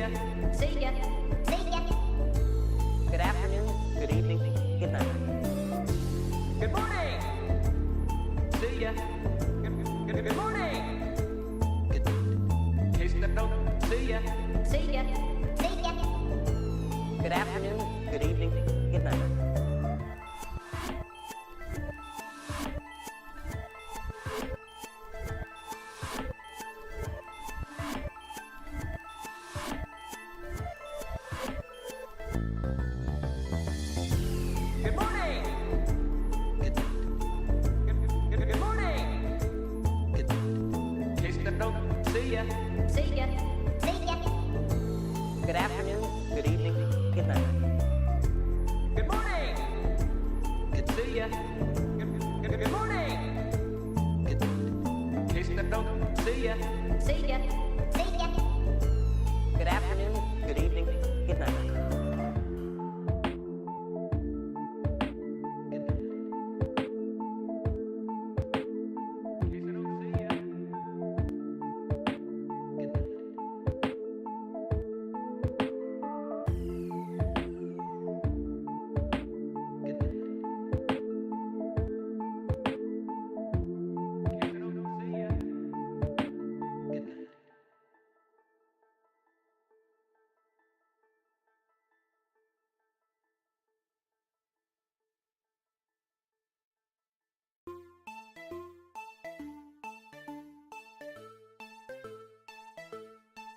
ya. See ya. See ya. Good afternoon, good evening, good night. Good morning. See ya. Good morning. Case that don't. See ya. See ya. See ya. Good afternoon, good evening, good night.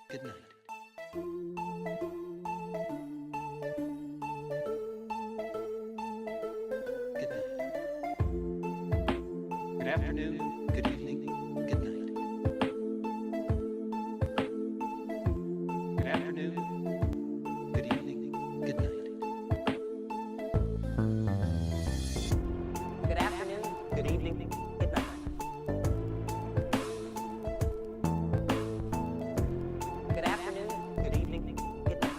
Good night. Good night. Good afternoon, good evening, good night. Good afternoon, good evening, good night. Good afternoon, good evening, good night. Good afternoon, good evening, good night.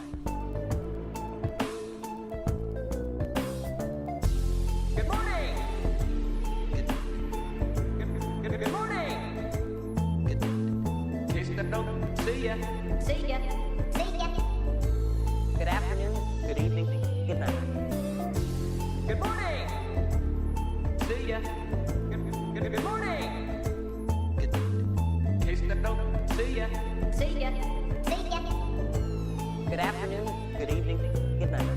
Good morning. Good morning. Good night. Case that don't. See ya. See ya. See ya. Good afternoon, good evening, good night. Good morning. See ya. Good morning. Good night. Case that don't. See ya. See ya. See ya. Good afternoon, good evening, good night.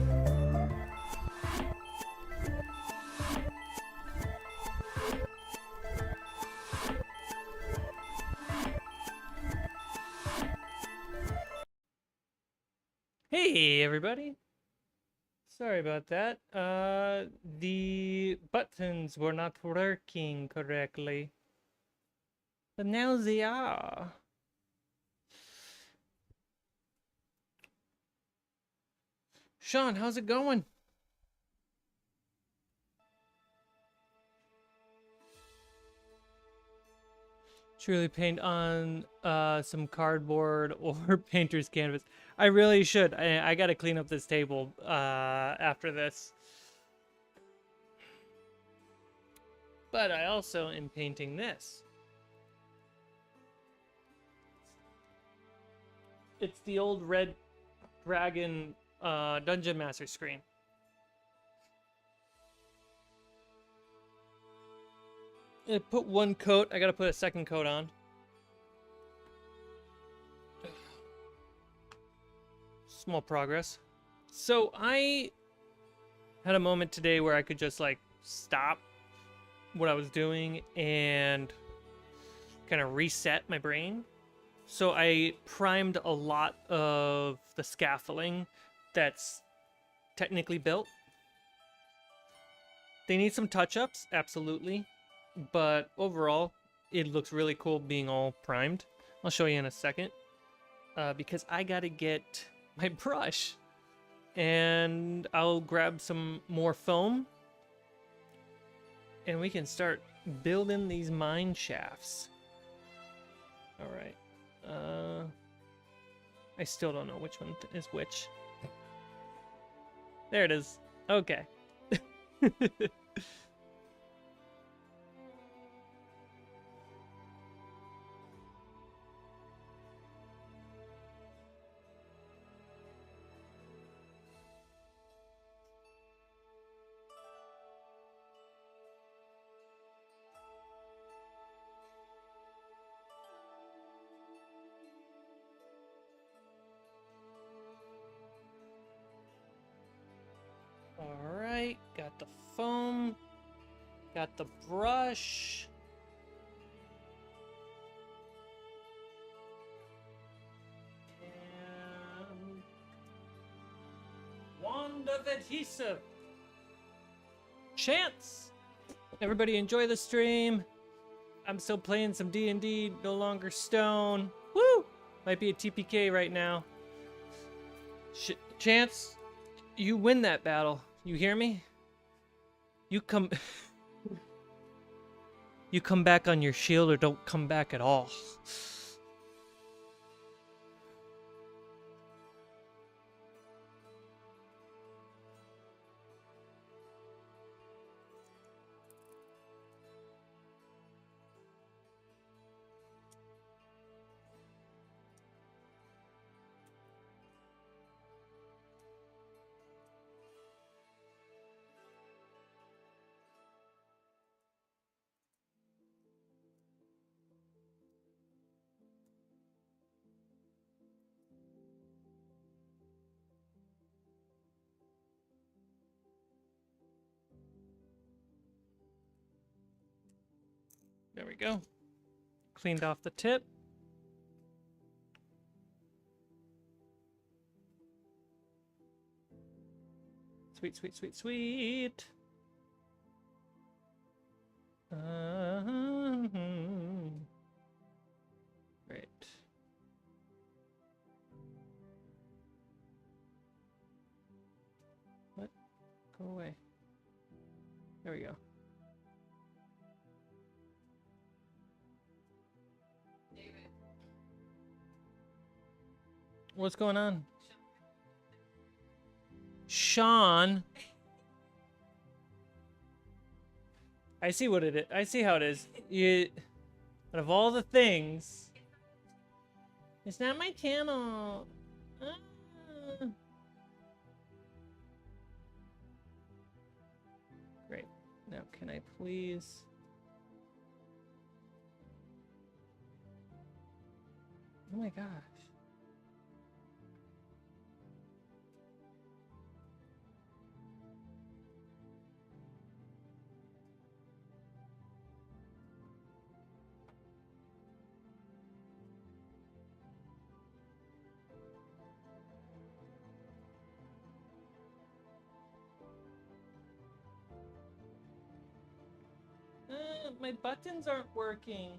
Hey everybody! Sorry about that. The buttons were not working correctly. But now they are. Sean, how's it going? Truly paint on some cardboard or painter's canvas. I really should. I gotta clean up this table after this. But I also am painting this. It's the old Red Dragon Dungeon Master screen. I put one coat. I gotta put a second coat on. Small progress. So I had a moment today where I could just like stop what I was doing and kind of reset my brain. So I primed a lot of the scaffolding that's technically built. They need some touch-ups, absolutely. But overall, it looks really cool being all primed. I'll show you in a second. Because I gotta get my brush. And I'll grab some more foam. And we can start building these mine shafts. Alright. I still don't know which one is which. There it is. Okay. foam. Got the brush. And wand of adhesive. Chance! Everybody enjoy the stream. I'm still playing some D&D, no longer stone. Woo! Might be a TPK right now. Chance, you win that battle. You hear me? You come... you come back on your shield or don't come back at all. There we go. Cleaned off the tip. Sweet, sweet, sweet, sweet. Great. What? Go away. There we go. What's going on? Sean. I see what it is. I see how it is. You, out of all the things, it's not my channel. Ah. Great. Now, can I please? Oh my gosh. My buttons aren't working.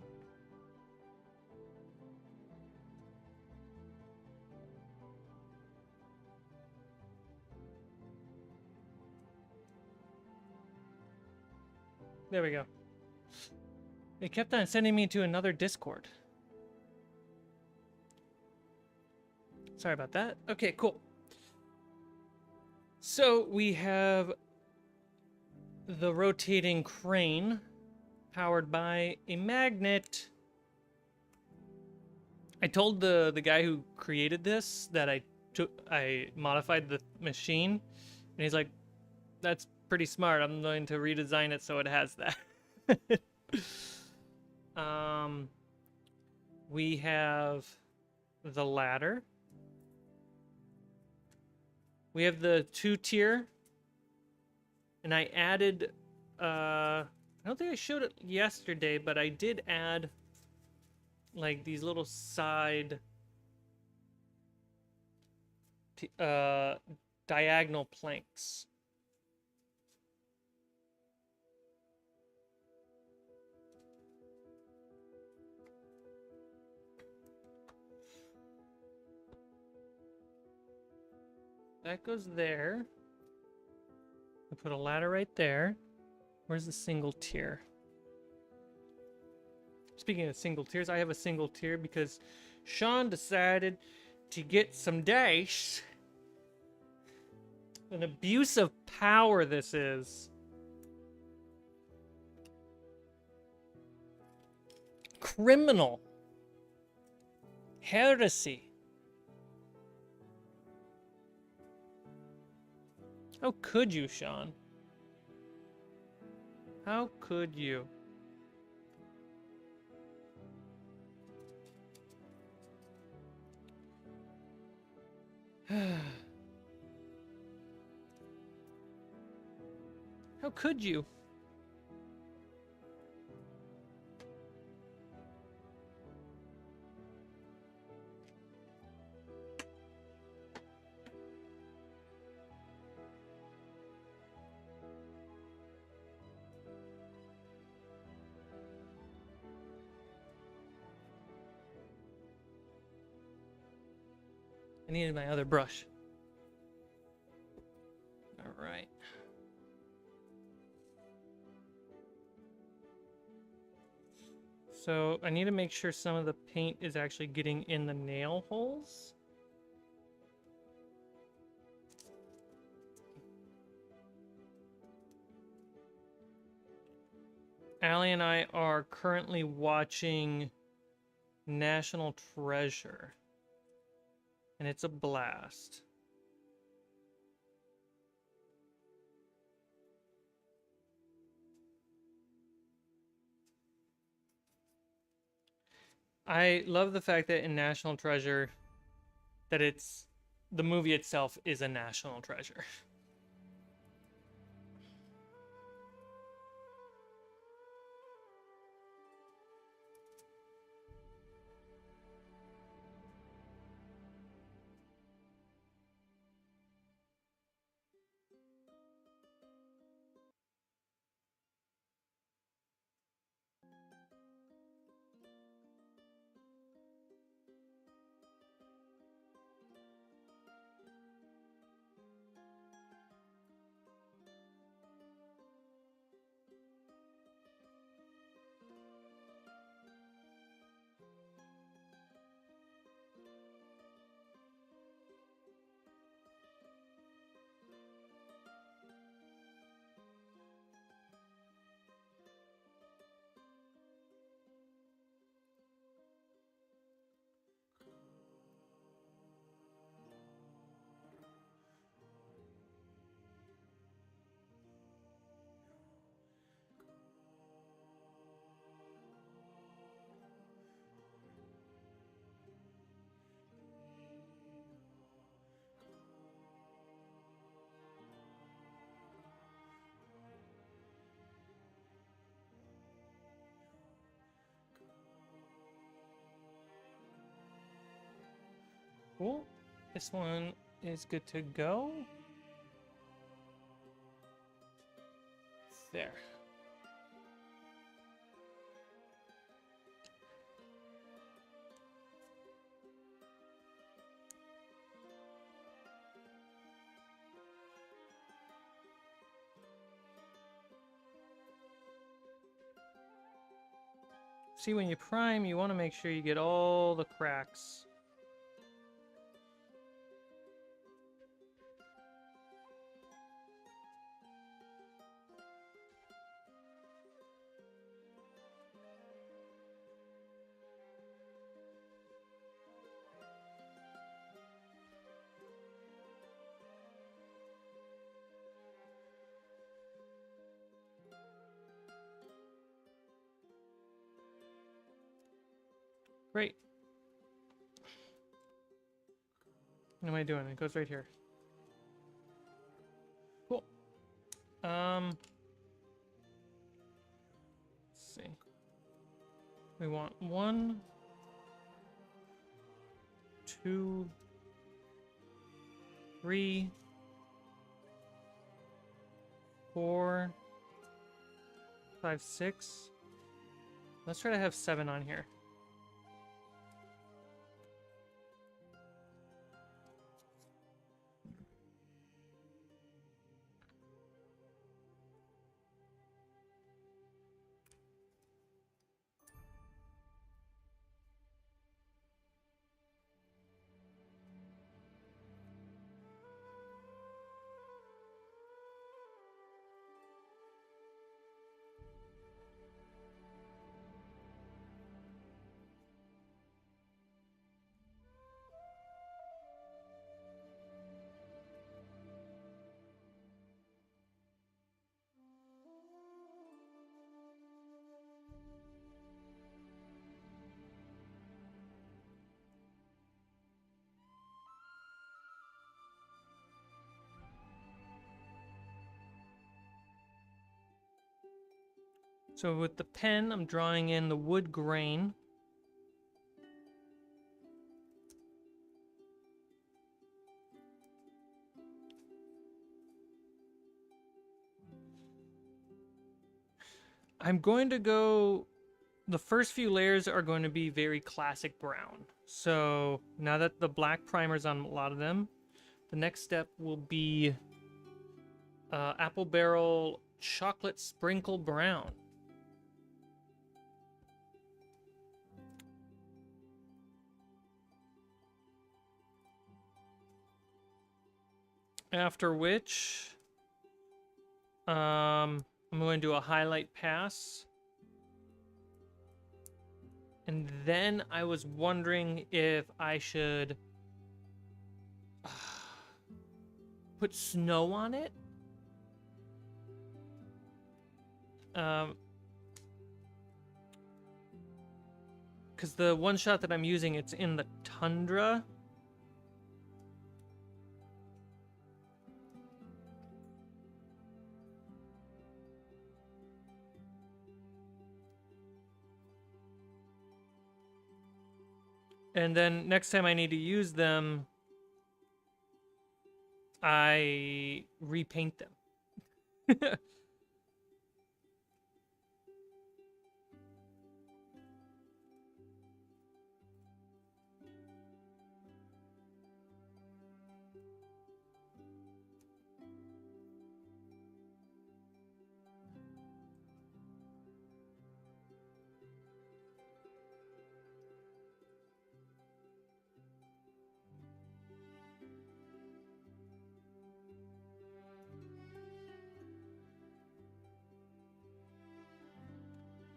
There we go. They kept on sending me to another Discord. Sorry about that. Okay, cool. So we have the rotating crane powered by a magnet. I told the guy who created this that I modified the machine, and he's like, "That's pretty smart. I'm going to redesign it so it has that." We have the ladder. We have the 2-tier, and I added I don't think I showed it yesterday, but I did add like these little side diagonal planks. That goes there. I put a ladder right there. Where's the single tier? Speaking of single tiers, I have a single tier because Sean decided to get some dice. An abuse of power this is. Criminal. Heresy. How could you, Sean? How could you? How could you? I needed my other brush. All right. So I need to make sure some of the paint is actually getting in the nail holes. Allie and I are currently watching National Treasure, and it's a blast. I love the fact that in National Treasure, that it's the movie itself is a national treasure. Cool. This one is good to go. There. See, when you prime, you want to make sure you get all the cracks. Great. What am I doing? It goes right here. Cool. Let's see. We want 1, 2, 3, 4, 5, 6. Let's try to have 7 on here. So with the pen, I'm drawing in the wood grain. I'm going to go, the first few layers are going to be very classic brown. So now that the black primer's on a lot of them, the next step will be apple barrel chocolate sprinkle brown. After which, I'm going to do a highlight pass. And then I was wondering if I should put snow on it. Because the one shot that I'm using, it's in the tundra. And then next time I need to use them, I repaint them.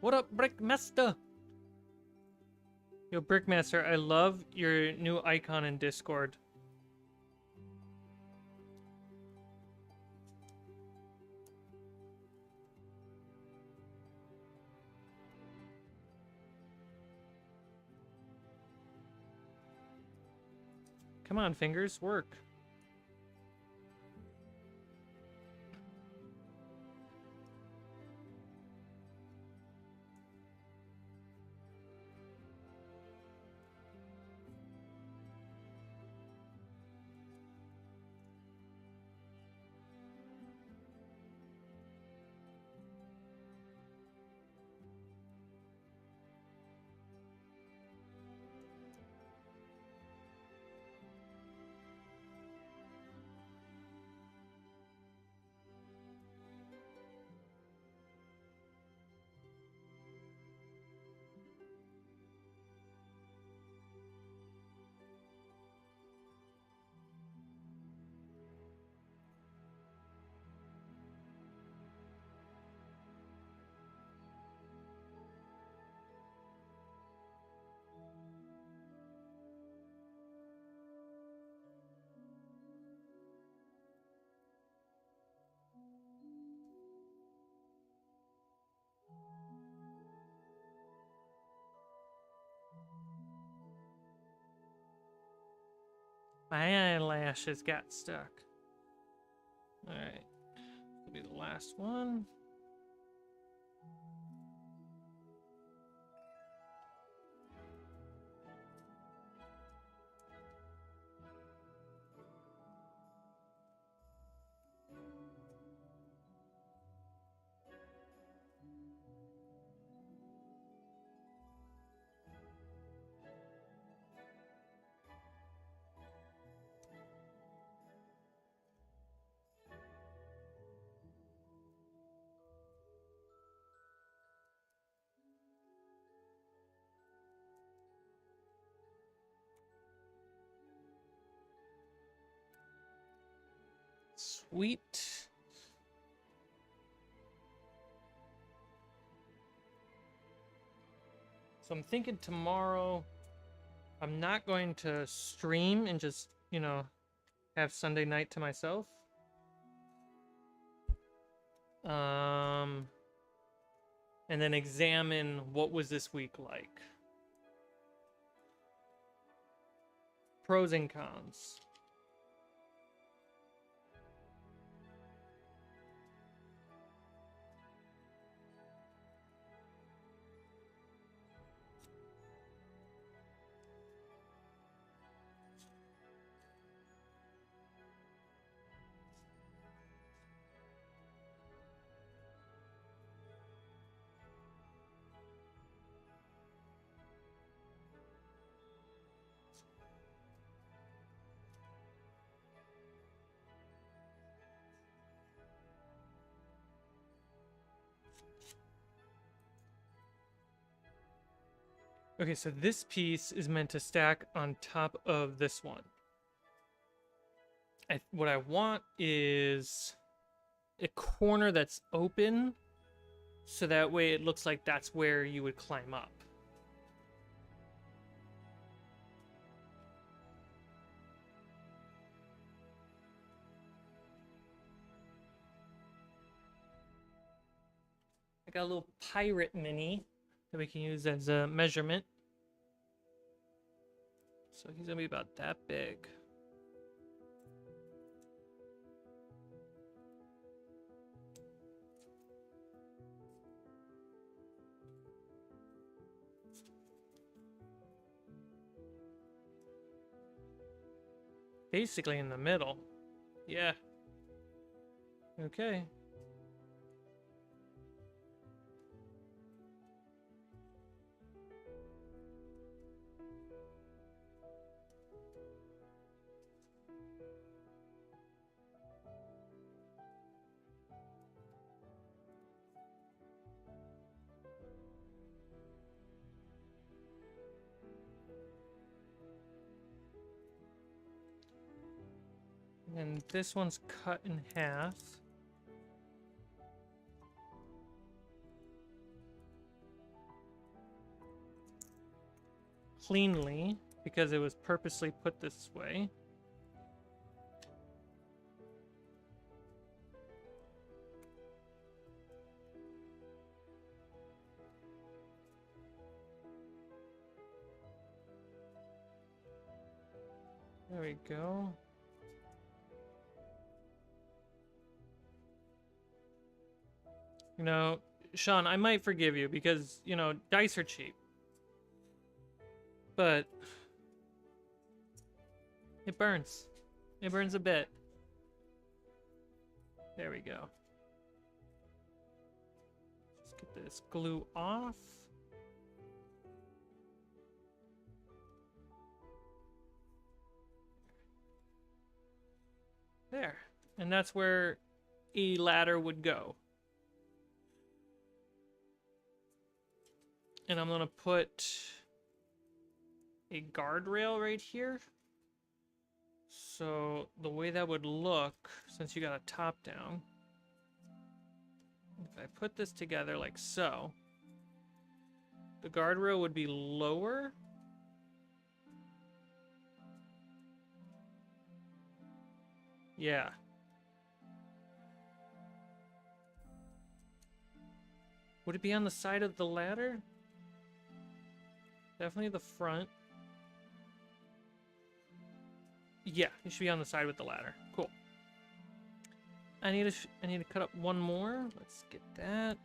What up, Brickmaster? Yo, Brickmaster, I love your new icon in Discord. Come on, fingers, work. My eyelashes got stuck. Alright. This will be the last one. Sweet. So I'm thinking tomorrow I'm not going to stream and just, you know, have Sunday night to myself. And then examine what was this week like. Pros and cons. Okay, so this piece is meant to stack on top of this one. What I want is a corner that's open, so that way it looks like that's where you would climb up. I got a little pirate mini that we can use as a measurement. So he's gonna be about that big. Basically in the middle. Yeah. Okay. And this one's cut in half. Cleanly, because it was purposely put this way. There we go. You know, Sean, I might forgive you because, you know, dice are cheap. But it burns. It burns a bit. There we go. Just get this glue off. There. And that's where a ladder would go. And I'm gonna put a guardrail right here. So the way that would look, since you got a top down, if I put this together like so, the guardrail would be lower. Yeah. Would it be on the side of the ladder? Definitely the front. Yeah, it should be on the side with the ladder. Cool. I need to cut up one more. Let's get that.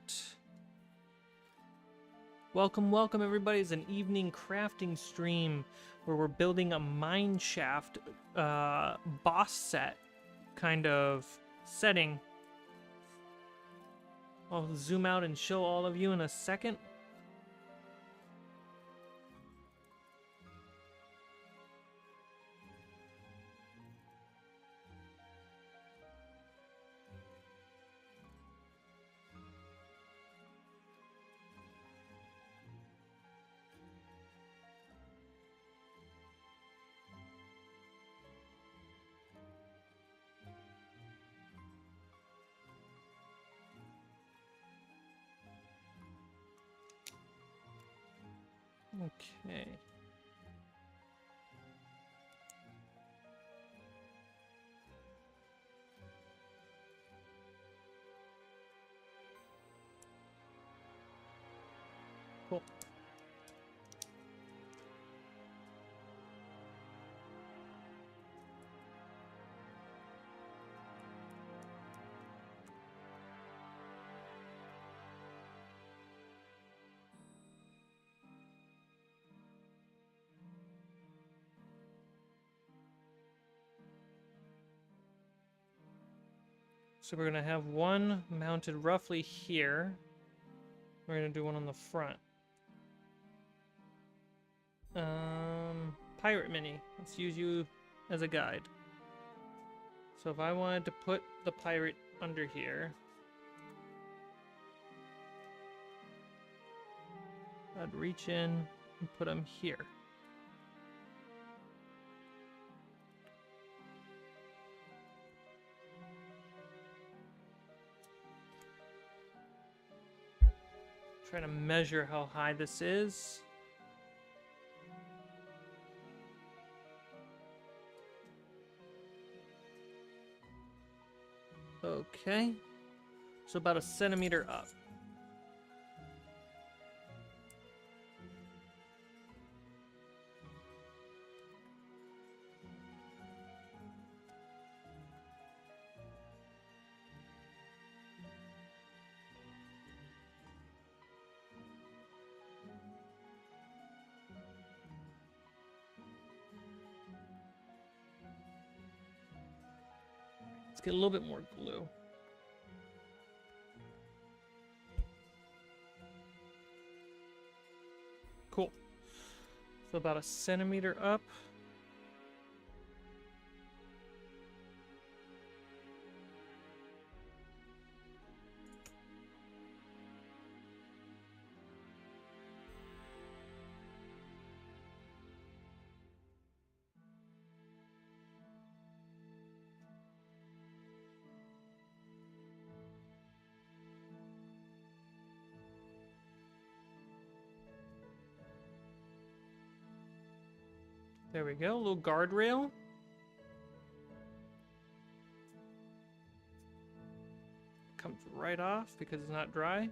Welcome, welcome everybody. It's an evening crafting stream where we're building a mine shaft boss set kind of setting. I'll zoom out and show all of you in a second. Okay. Cool. So we're gonna have one mounted roughly here. We're gonna do one on the front. Pirate Mini. Let's use you as a guide. So if I wanted to put the pirate under here, I'd reach in, and put them here. Trying to measure how high this is. Okay, so about a centimeter up. Let's get a little bit more glue. Cool. So about a centimeter up. There we go, a little guardrail. Comes right off because it's not dry.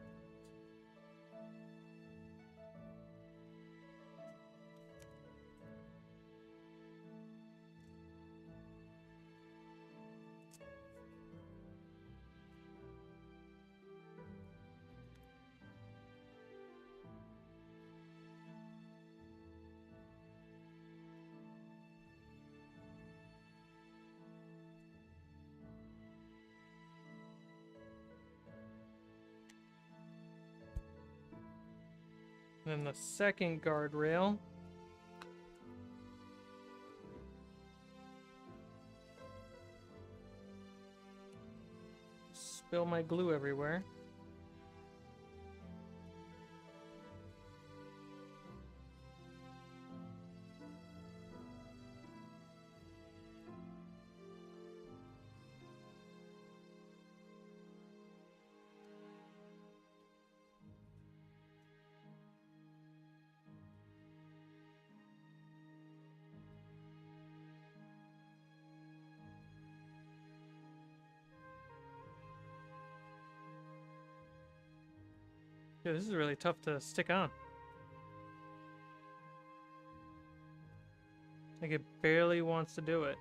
Then the second guardrail. Spill my glue everywhere. Yeah, this is really tough to stick on. Like it barely wants to do it.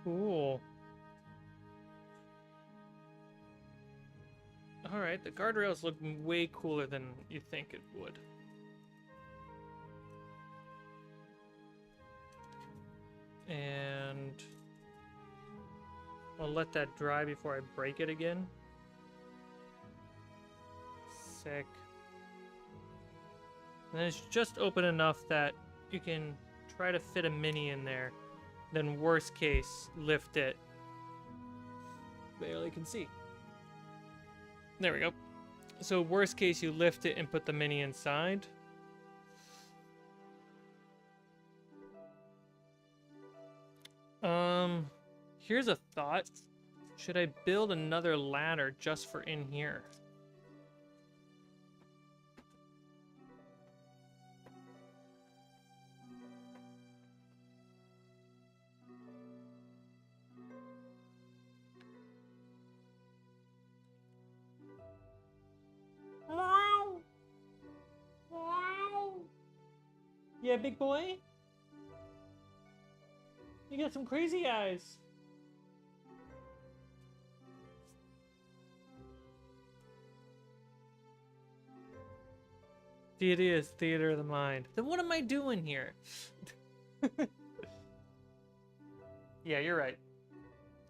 Cool. Alright, the guardrails look way cooler than you think it would. And I'll let that dry before I break it again. Sick. And then it's just open enough that you can try to fit a mini in there. Then worst case, lift it. Barely can see. There we go. So worst case, you lift it and put the mini inside. Here's a thought. Should I build another ladder just for in here? Yeah, big boy? You got some crazy eyes. Deity is theater of the mind. Then what am I doing here? Yeah, you're right.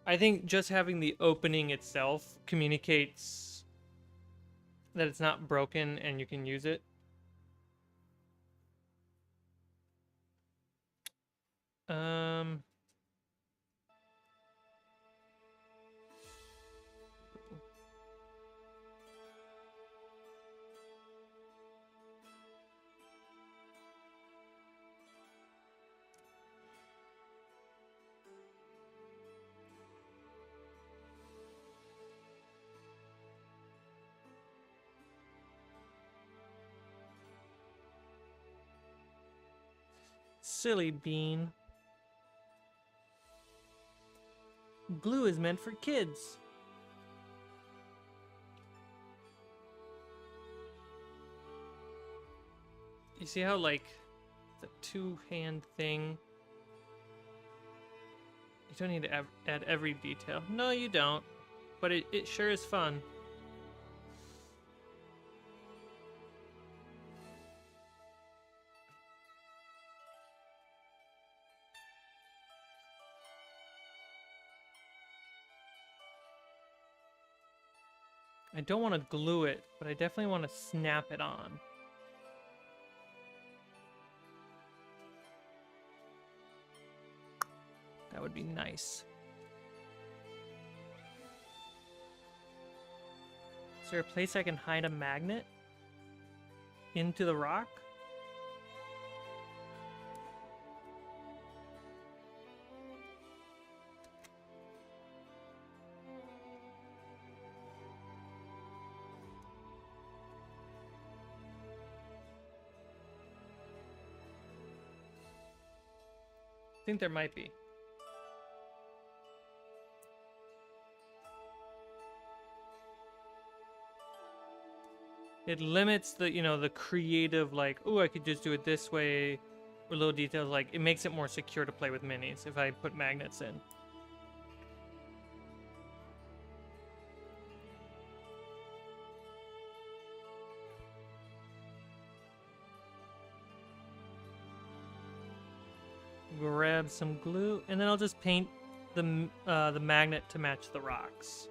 I think just having the opening itself communicates that it's not broken and you can use it. Silly bean. Glue is meant for kids. You see how, like, the two-hand thing? You don't need to add every detail. No, you don't. But it sure is fun. I don't want to glue it, but I definitely want to snap it on. That would be nice. Is there a place I can hide a magnet into the rock? I think there might be. It limits the, you know, the creative, like, oh, I could just do it this way, or little details. Like, it makes it more secure to play with minis if I put magnets in. Grab some glue, and then I'll just paint the magnet to match the rocks.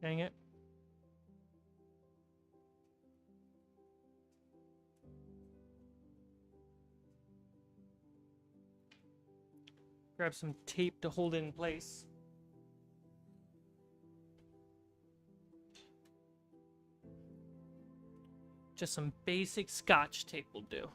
Dang it. Grab some tape to hold it in place. Just some basic Scotch tape will do.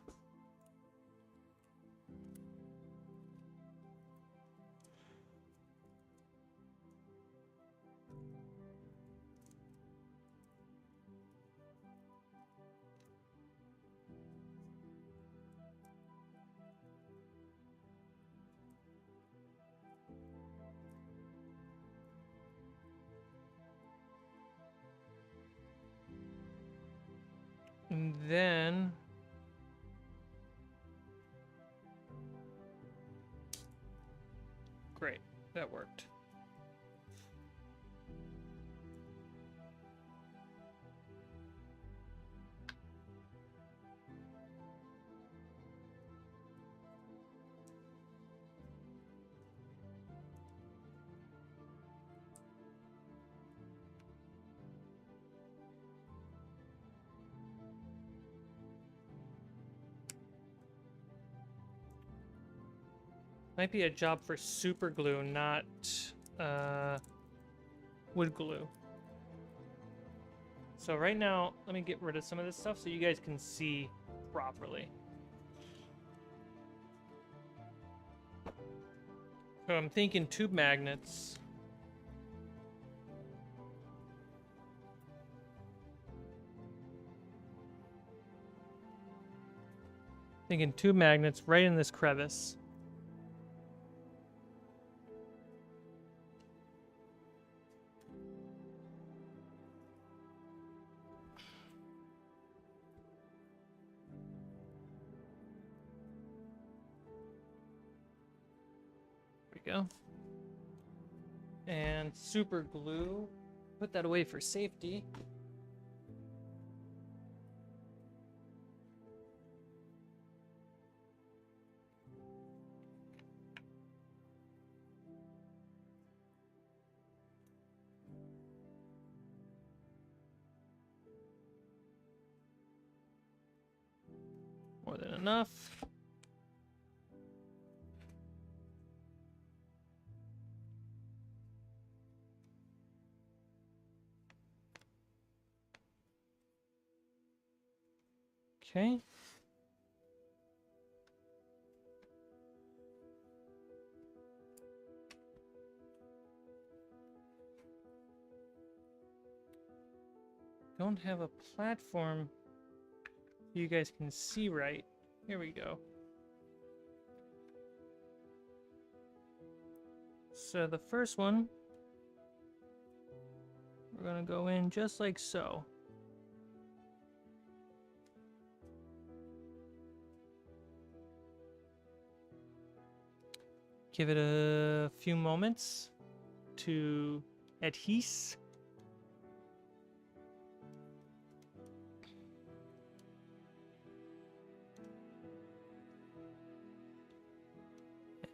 And then great, that worked. Might be a job for super glue, not wood glue. So right now, let me get rid of some of this stuff so you guys can see properly. So I'm thinking tube magnets. Thinking tube magnets right in this crevice. There we go. And super glue. Put that away for safety. More than enough. Okay. Don't have a platform you guys can see right. Here we go. So the first one, we're gonna go in just like so. Give it a few moments to adhere.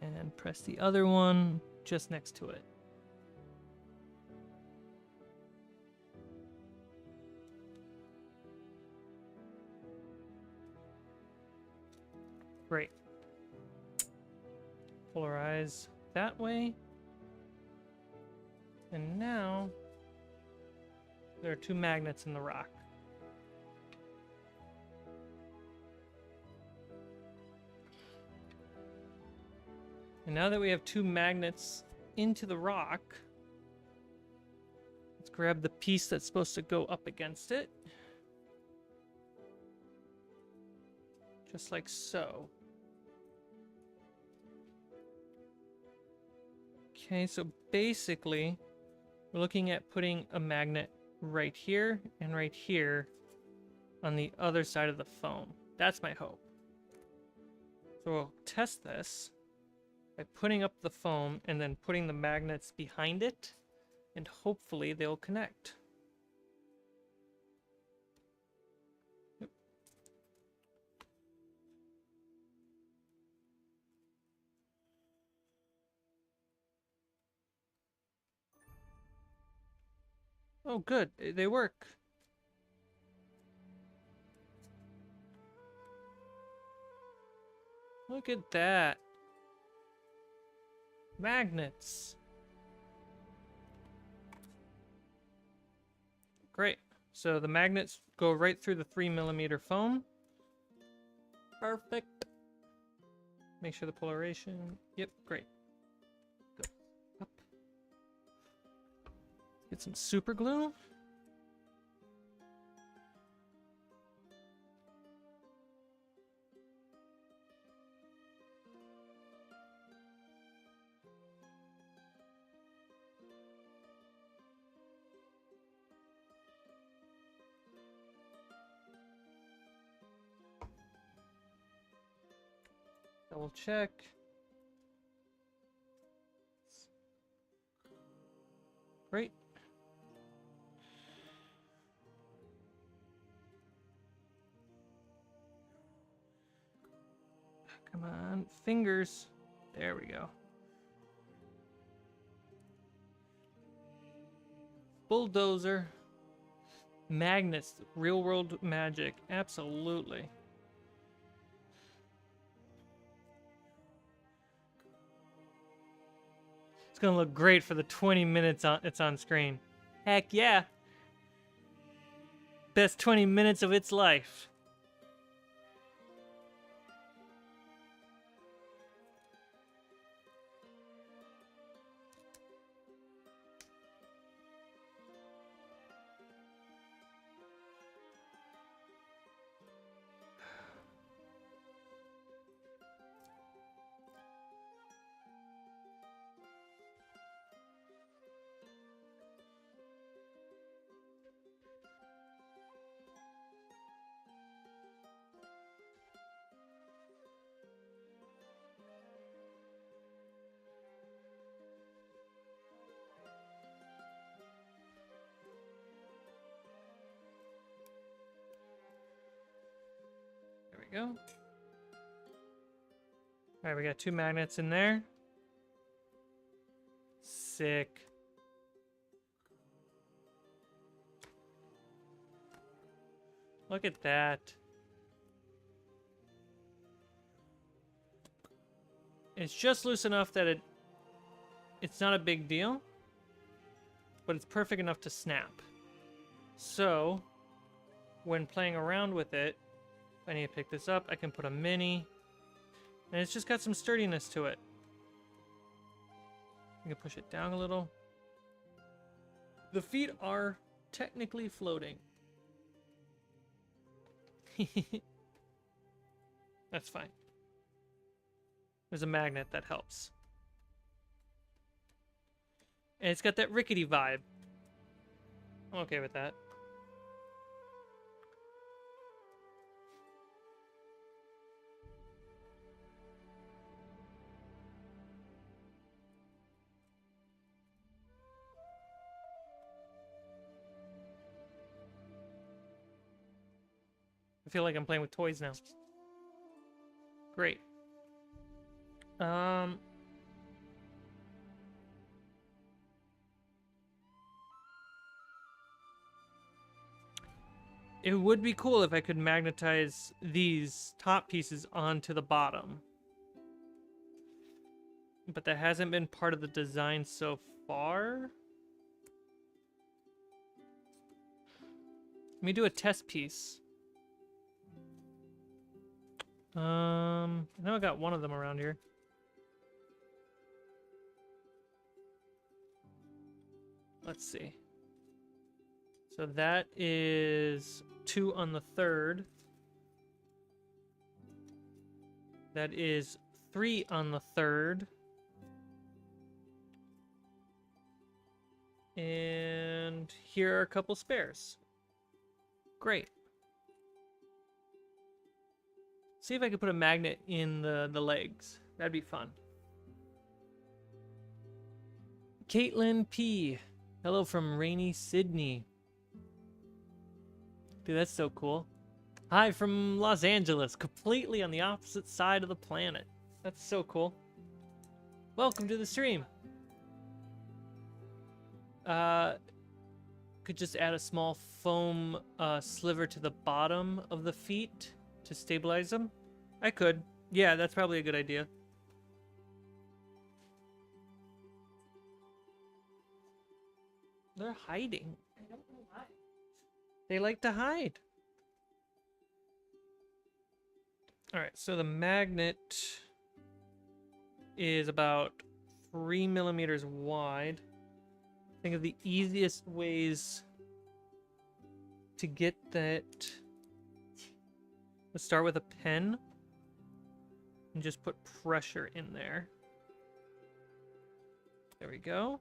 And press the other one just next to it. Great. Polarize that way. And now there are two magnets in the rock. And now that we have two magnets into the rock, let's grab the piece that's supposed to go up against it. Just like so. Okay, so basically, we're looking at putting a magnet right here and right here on the other side of the foam. That's my hope. So we'll test this by putting up the foam and then putting the magnets behind it, and hopefully they'll connect. Yep. Oh, good. They work. Look at that. Magnets. Great. So the magnets go right through the 3mm foam. Perfect. Make sure the polarization. Yep, great. Go up. Get some super glue. Double check. Great. Come on, fingers. There we go. Bulldozer. Magnets, real world magic. Absolutely. It's gonna look great for the 20 minutes it's on screen. Heck yeah. Best 20 minutes of its life. we go. All right, we got 2 magnets in there. Sick. Look at that. It's just loose enough that it's not a big deal, but it's perfect enough to snap. So, when playing around with it, if I need to pick this up, I can put a mini, and it's just got some sturdiness to it. I can push it down a little. The feet are technically floating. That's fine. There's a magnet that helps. And it's got that rickety vibe. I'm okay with that. I feel like I'm playing with toys now. Great. It would be cool if I could magnetize these top pieces onto the bottom. But that hasn't been part of the design so far. Let me do a test piece. I know I got one of them around here. Let's see. So that is 2 on the 3rd. That is 3 on the 3rd. And here are a couple spares. Great. See if I could put a magnet in the legs. That'd be fun. Caitlin P. Hello from rainy Sydney. Dude, that's so cool. Hi from Los Angeles, completely on the opposite side of the planet. That's so cool. Welcome to the stream. Could just add a small foam sliver to the bottom of the feet to stabilize them. I could. Yeah, that's probably a good idea. They're hiding. I don't know why. They like to hide. Alright, so the magnet is about 3 millimeters wide. Think of the easiest ways to get that. Let's start with a pen and just put pressure in there. There we go.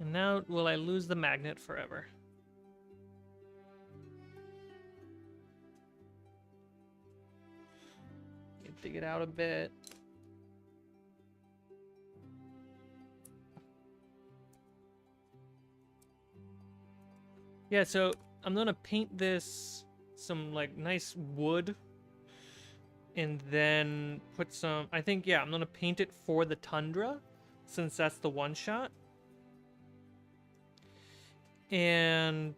And now, will I lose the magnet forever? Dig it out a bit. Yeah, so I'm gonna paint this some like nice wood and then put some, I think, yeah, I'm gonna paint it for the tundra since that's the one shot. And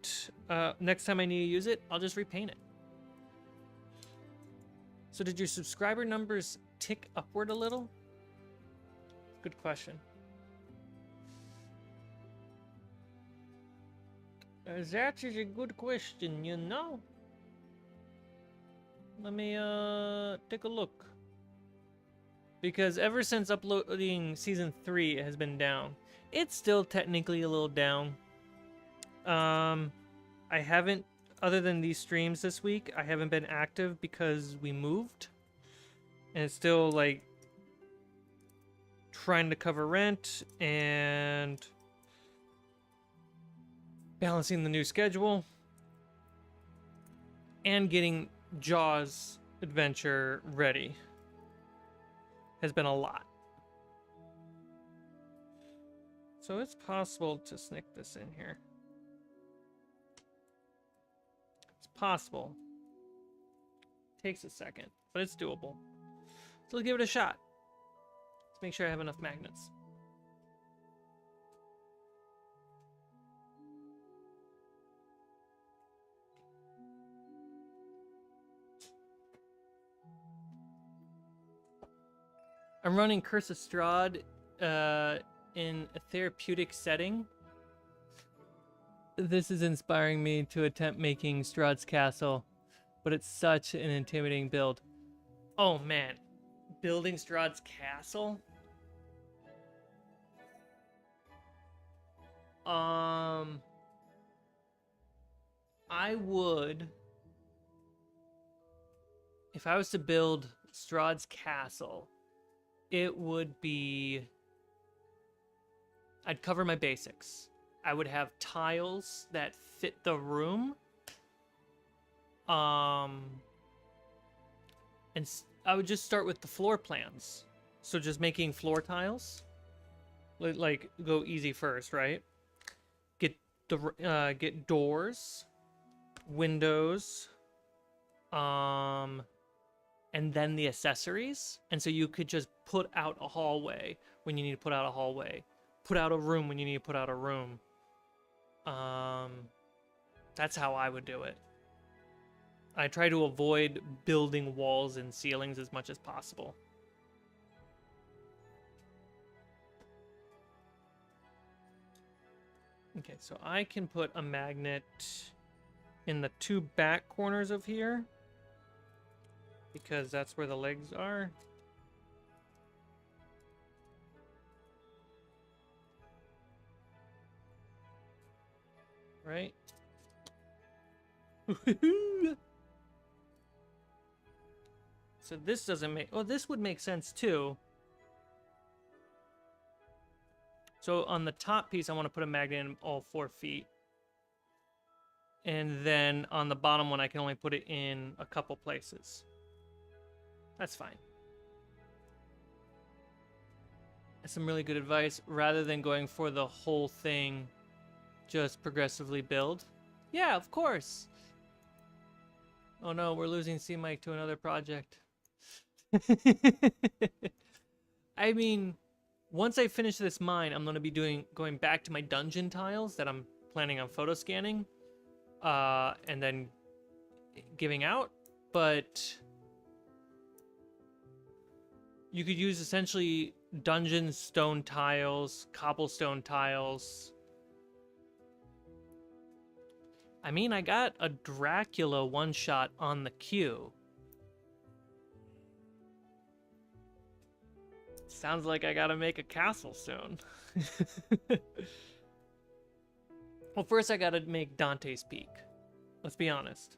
next time I need to use it, I'll just repaint it. So did your subscriber numbers tick upward a little? Good question. That is a good question, you know. Let me take a look. Because ever since uploading season 3, it has been down. It's still technically a little down. I haven't, other than these streams this week, I haven't been active because we moved. And it's still like trying to cover rent and balancing the new schedule and getting Jaws adventure ready has been a lot. So it's possible to sneak this in here. It's possible. takes a second, but it's doable. So let's give it a shot. Let's make sure I have enough magnets. I'm running Curse of Strahd in a therapeutic setting. This is inspiring me to attempt making Strahd's castle, but it's such an intimidating build. Oh man, building Strahd's castle? I would, if I was to build Strahd's castle, it would be, I'd cover my basics. I would have tiles that fit the room. And I would just start with the floor plans. So just making floor tiles. Like, go easy first, right? Get doors, windows, and then the accessories. And so you could just put out a hallway when you need to put out a hallway. Put out a room when you need to put out a room. That's how I would do it. I try to avoid building walls and ceilings as much as possible. Okay, so I can put a magnet in the two back corners of here, because that's where the legs are. Right? So this doesn't make... Oh, this would make sense too. So on the top piece, I want to put a magnet in all 4 feet. And then on the bottom one, I can only put it in a couple places. That's fine. That's some really good advice. Rather than going for the whole thing, just progressively build. Yeah, of course. Oh no, we're losing Cmike to another project. I mean, once I finish this mine, I'm going to be going back to my dungeon tiles that I'm planning on photo scanning, and then giving out. But you could use essentially dungeon stone tiles, cobblestone tiles. I mean, I got a Dracula one-shot on the queue. Sounds like I gotta make a castle soon. Well, first I gotta make Dante's Peak. Let's be honest.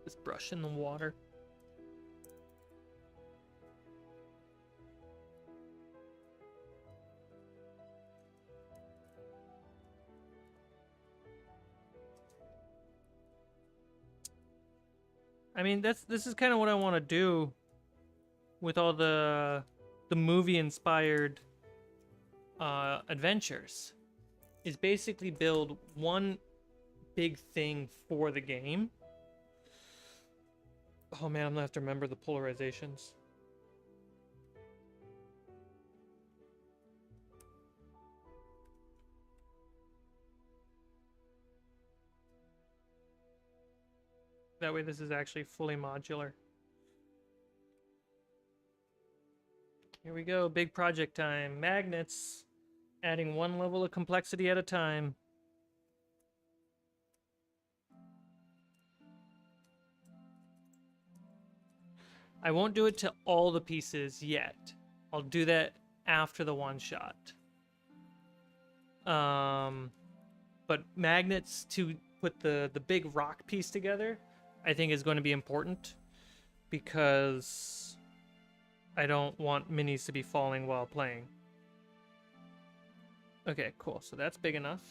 Just brush in the water. I mean, this is kind of what I want to do with all the movie inspired adventures, is basically build one big thing for the game. Oh man, I'm gonna have to remember the polarizations. That way this is actually fully modular. Here we go, big project time. Magnets, adding one level of complexity at a time. I won't do it to all the pieces yet. I'll do that after the one shot. But magnets to put the big rock piece together, I think is going to be important, because I don't want minis to be falling while playing. Okay, cool. So that's big enough.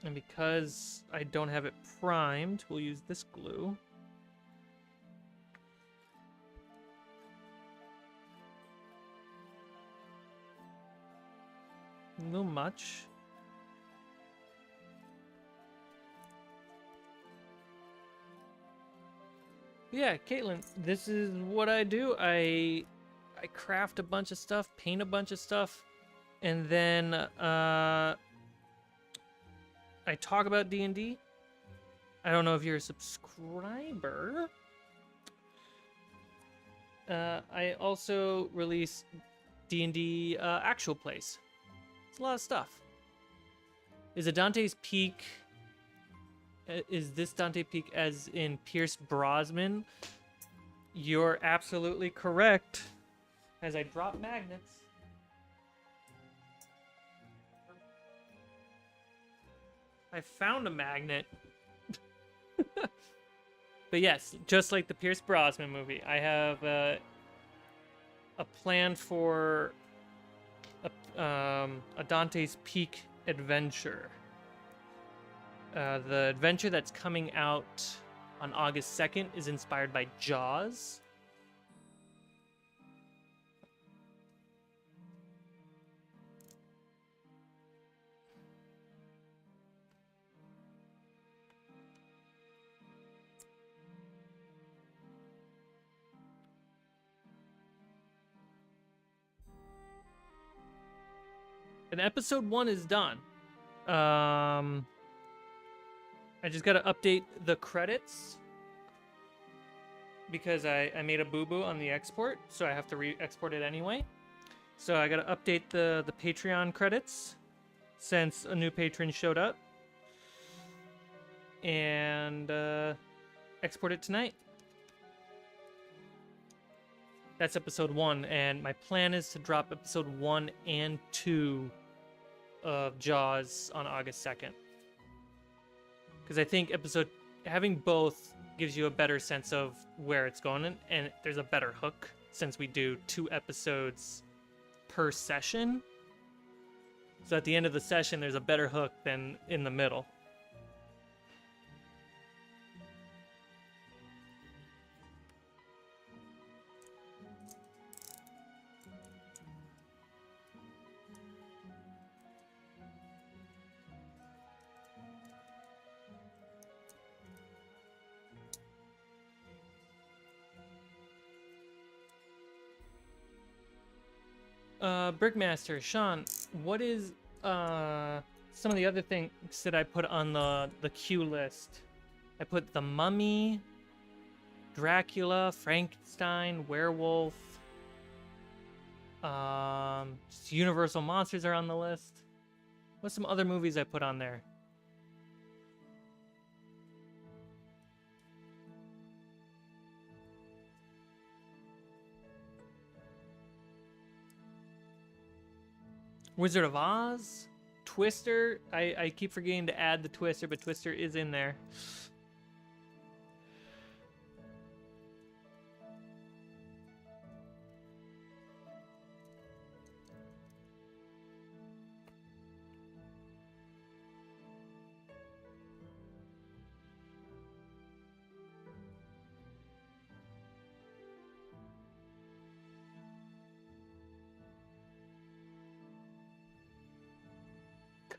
And because I don't have it primed, we'll use this glue. A little much. Yeah, Caitlin, this is what I do. I craft a bunch of stuff, paint a bunch of stuff, and then I talk about D&D. I don't know if you're a subscriber. I also release D&D actual plays. It's a lot of stuff. Is a Dante's Peak... Is this Dante Peak as in Pierce Brosnan? You're absolutely correct. As I drop magnets. I found a magnet. But yes, just like the Pierce Brosnan movie, I have a plan for a Dante's Peak adventure. The adventure that's coming out on August 2nd is inspired by Jaws. And episode 1 is done. I just gotta update the credits because I made a boo-boo on the export, so I have to re-export it anyway. So I gotta update the Patreon credits since a new patron showed up. And export it tonight. That's episode 1, and my plan is to drop episode 1 and 2 of Jaws on August 2nd. Because I think having both gives you a better sense of where it's going, and there's a better hook since we do 2 episodes per session. So at the end of the session, there's a better hook than in the middle. Brickmaster, Sean, what is some of the other things that I put on the queue list? I put the Mummy, Dracula, Frankenstein, Werewolf. Just Universal Monsters are on the list. What's some other movies I put on there? Wizard of Oz, Twister. I keep forgetting to add the Twister, but Twister is in there.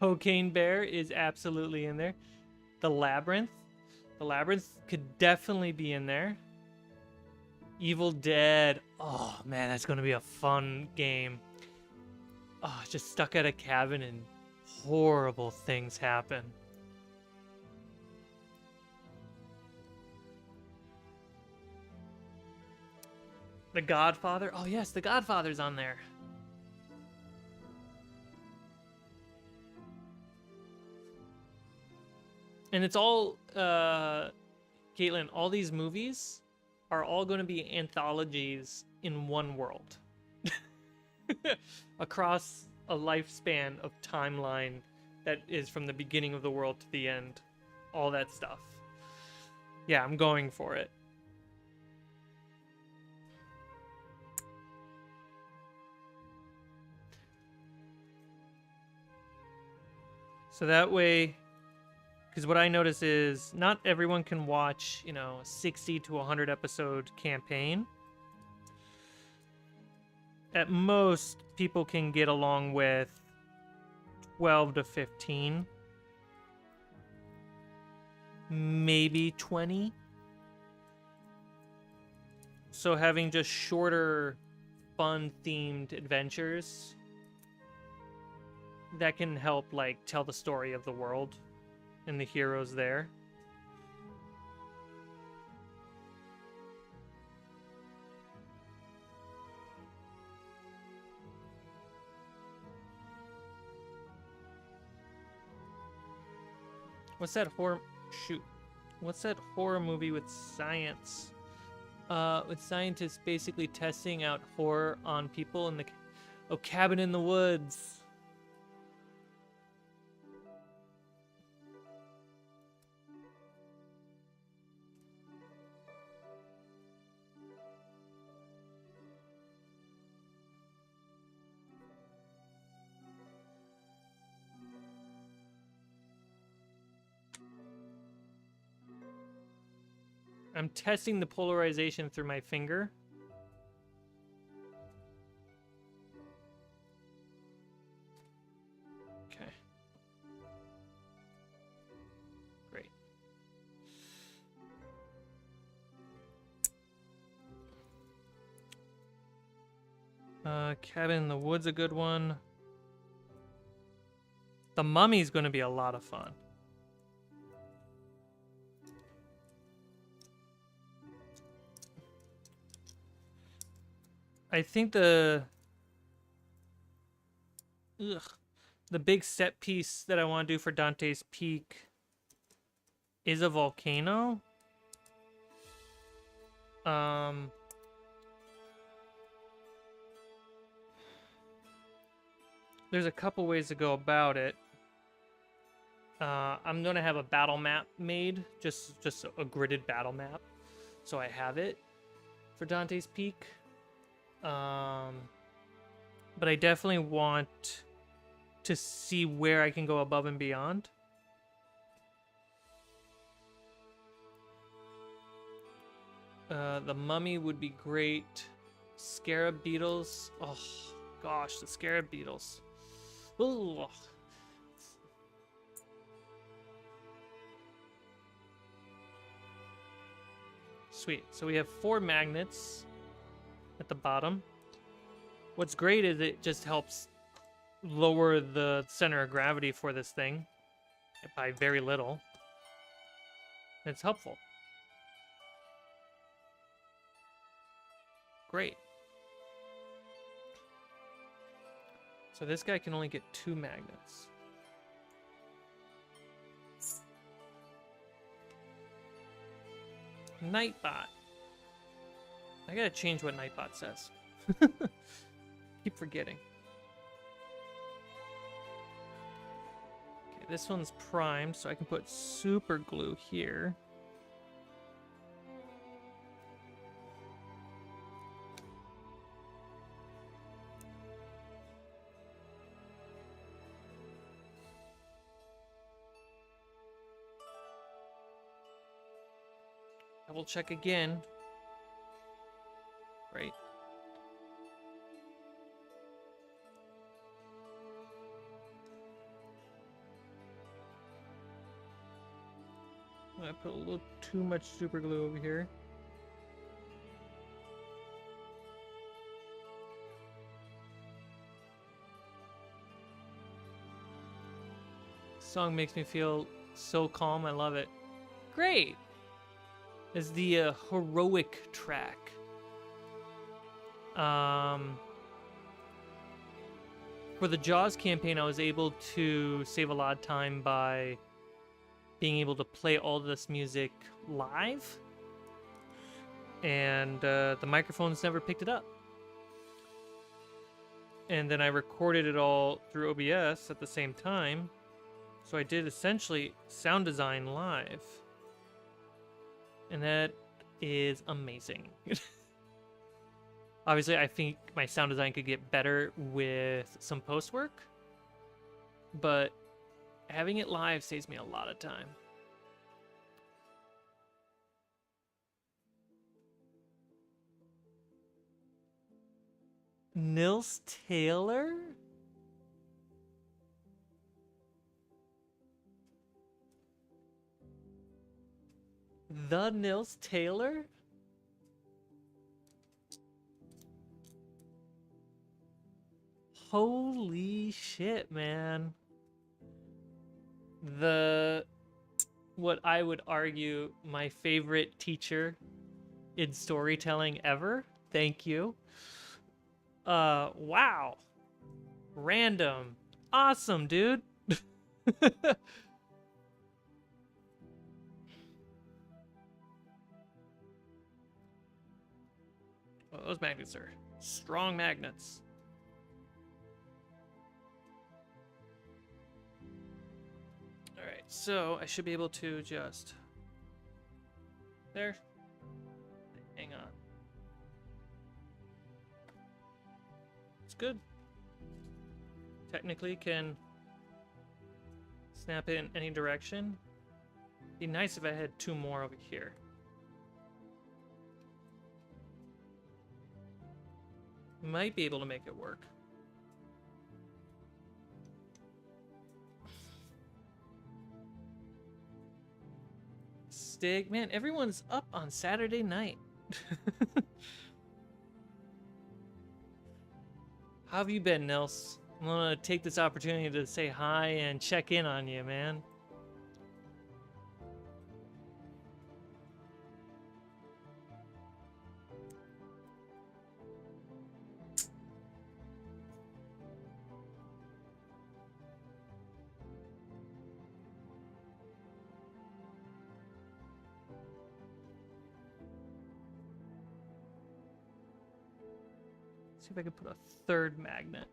Cocaine Bear is absolutely in there. The Labyrinth. The Labyrinth could definitely be in there. Evil Dead. Oh, man, that's going to be a fun game. Oh, just stuck at a cabin and horrible things happen. The Godfather. Oh, yes, The Godfather's on there. And it's all, Caitlin, all these movies are all going to be anthologies in one world. Across a lifespan of timeline that is from the beginning of the world to the end. All that stuff. Yeah, I'm going for it. So that way, because what I notice is not everyone can watch, you know, a 60 to 100 episode campaign. At most, people can get along with 12 to 15. Maybe 20. So having just shorter, fun-themed adventures that can help, like, tell the story of the world and the heroes there. What's that horror... Shoot. What's that horror movie with science? With scientists basically testing out horror on people in the... Oh, Cabin in the Woods. I'm testing the polarization through my finger. Okay. Great. Cabin in the Woods, a good one. The Mummy's going to be a lot of fun. I think the big set piece that I want to do for Dante's Peak is a volcano. There's a couple ways to go about it. I'm gonna have a battle map made, just a gridded battle map, so I have it for Dante's Peak. But I definitely want to see where I can go above and beyond. The Mummy would be great. Scarab beetles. Oh gosh, the scarab beetles. Ooh. Sweet. So we have 4 magnets at the bottom. What's great is it just helps lower the center of gravity for this thing by very little. It's helpful. Great. So this guy can only get 2 magnets. Nightbot. I gotta change what Nightbot says. Keep forgetting. Okay, this one's primed, so I can put super glue here. Double check again. Right. I put a little too much super glue over here. This song makes me feel so calm. I love it. Great. Is the heroic track. For the Jaws campaign, I was able to save a lot of time by being able to play all this music live, and the microphones never picked it up. And then I recorded it all through OBS at the same time, so I did essentially sound design live. And that is amazing. Obviously, I think my sound design could get better with some post work, but Having it live saves me a lot of time. Nils Taylor? The Nils Taylor? Holy shit, man. What I would argue my favorite teacher in storytelling ever. Thank you. Wow. Random. Awesome, dude. Oh, those magnets are strong magnets. Alright, so I should be able to just... There. Hang on. It's good. Technically can snap it in any direction. Be nice if I had two more over here. Might be able to make it work. Stig, man, everyone's up on Saturday night. How have you been, Nils? I'm gonna take this opportunity to say hi and check in on you, man. See if I can put a third magnet.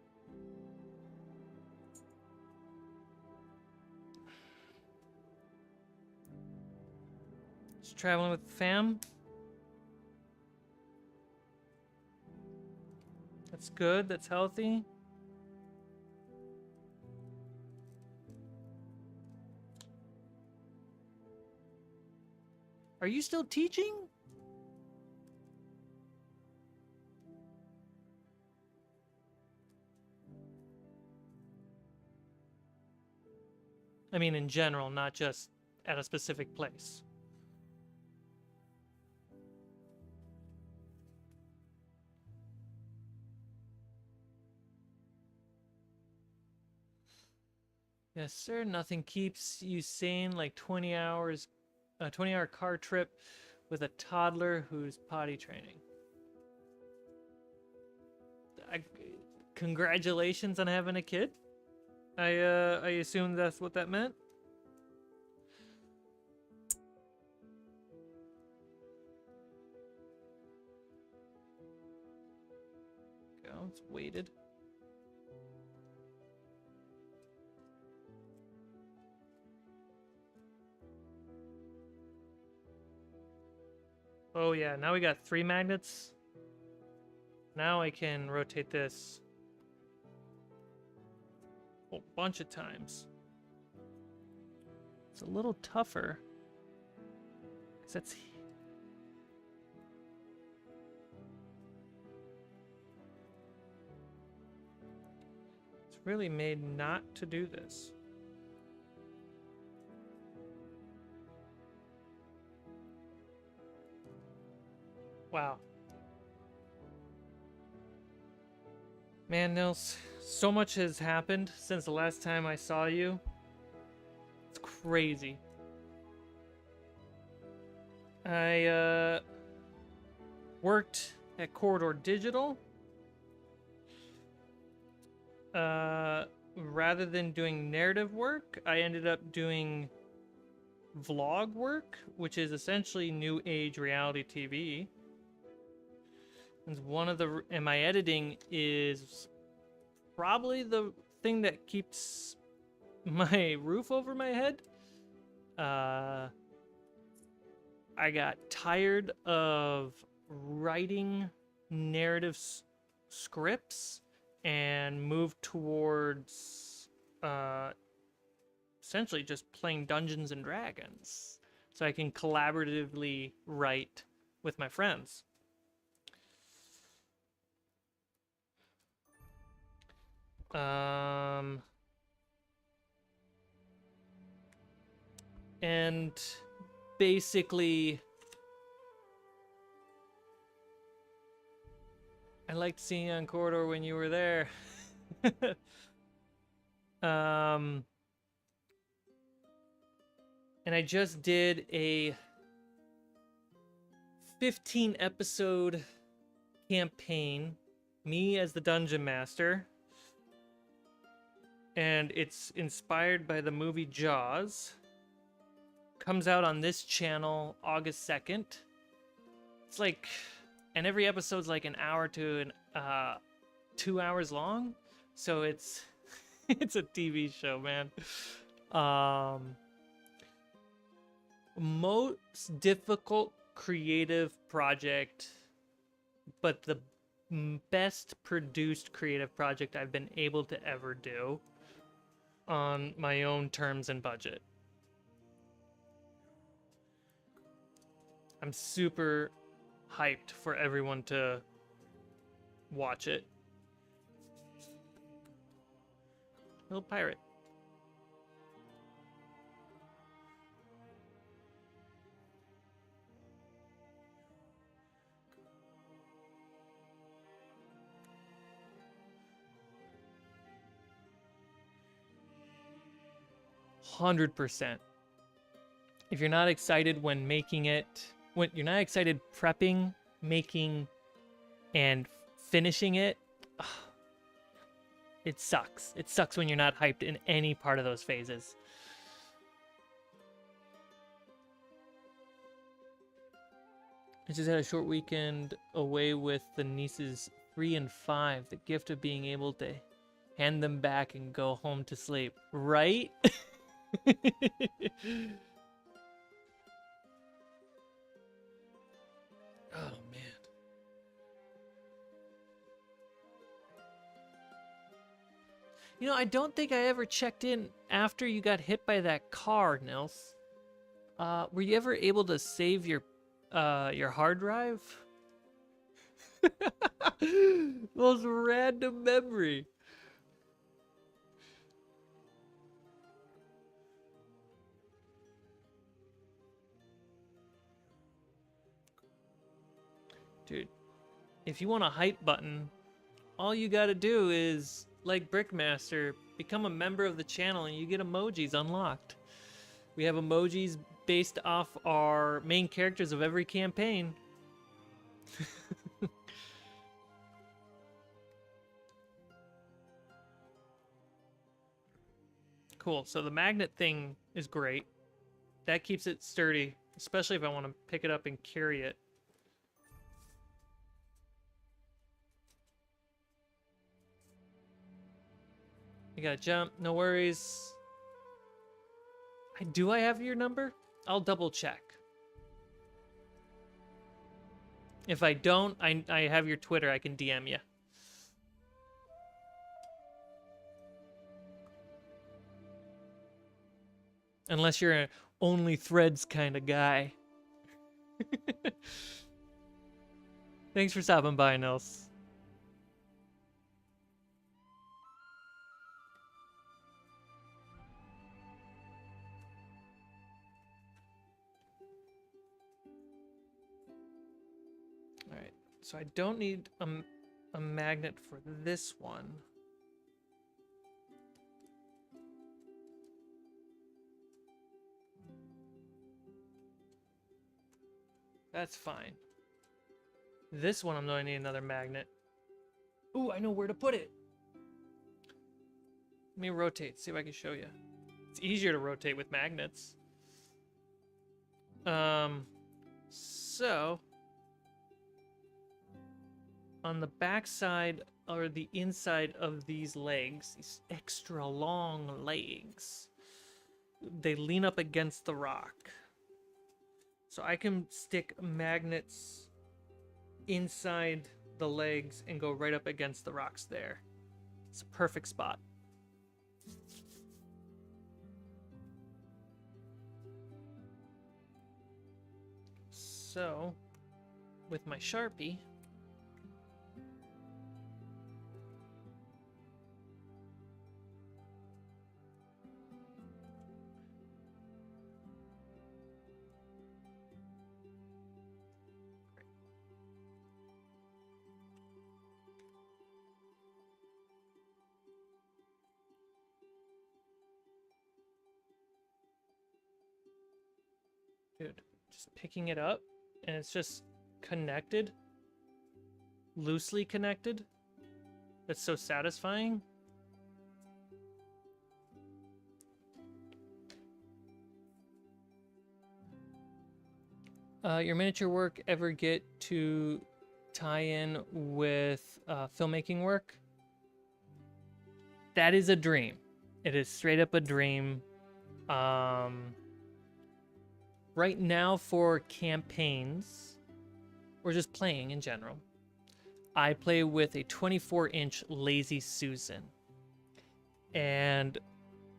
Just traveling with the fam. That's good, that's healthy. Are you still teaching? I mean, in general, not just at a specific place. Yes, sir. Nothing keeps you sane like 20 hours, a 20-hour car trip with a toddler who's potty training. Congratulations on having a kid. I assume that's what that meant. Go, it's weighted. Oh yeah, now we got 3 magnets. Now I can rotate this a whole bunch of times. It's a little tougher. 'Cause that's... It's really made not to do this. Wow. Man, Nils, so much has happened since the last time I saw you. It's crazy. I worked at Corridor Digital. Rather than doing narrative work, I ended up doing vlog work, which is essentially new age reality TV. And my editing is probably the thing that keeps my roof over my head. I got tired of writing narrative scripts and moved towards essentially just playing Dungeons and Dragons. So I can collaboratively write with my friends. And basically, I liked seeing you on Corridor when you were there. And I just did a 15 episode campaign, me as the Dungeon Master. And it's inspired by the movie Jaws. Comes out on this channel August 2nd. It's like, and every episode's like an hour to 2 hours long. So it's it's a TV show, man. Most difficult creative project, but the best produced creative project I've been able to ever do on my own terms and budget. I'm super hyped for everyone to watch it. Little pirate. %. If you're not excited when making it, when you're not excited prepping, making, and finishing it, it sucks. It sucks when you're not hyped in any part of those phases. I just had a short weekend away with the nieces 3 and 5. The gift of being able to hand them back and go home to sleep. Right? Oh, man. You know, I don't think I ever checked in after you got hit by that car, Nils. Were you ever able to save your hard drive? Most random memory. Dude, if you want a hype button, all you gotta do is, like Brickmaster, become a member of the channel and you get emojis unlocked. We have emojis based off our main characters of every campaign. Cool, so the magnet thing is great. That keeps it sturdy, especially if I want to pick it up and carry it. You gotta jump, no worries. Do I have your number? I'll double check. If I don't, I have your Twitter, I can DM you. Unless you're an only threads kind of guy. Thanks for stopping by, Nils. Alright, so I don't need a magnet for this one. That's fine. This one I'm going to need another magnet. Ooh, I know where to put it. Let me rotate, see if I can show you. It's easier to rotate with magnets. So on the back side or the inside of these legs, these extra long legs, they lean up against the rock. So I can stick magnets inside the legs and go right up against the rocks there. It's a perfect spot. So, with my Sharpie, dude, just picking it up and it's just connected, loosely connected. That's so satisfying. Your miniature work ever get to tie in with filmmaking work? That is a dream. It is straight up a dream. Right now for campaigns, or just playing in general, I play with a 24-inch Lazy Susan. And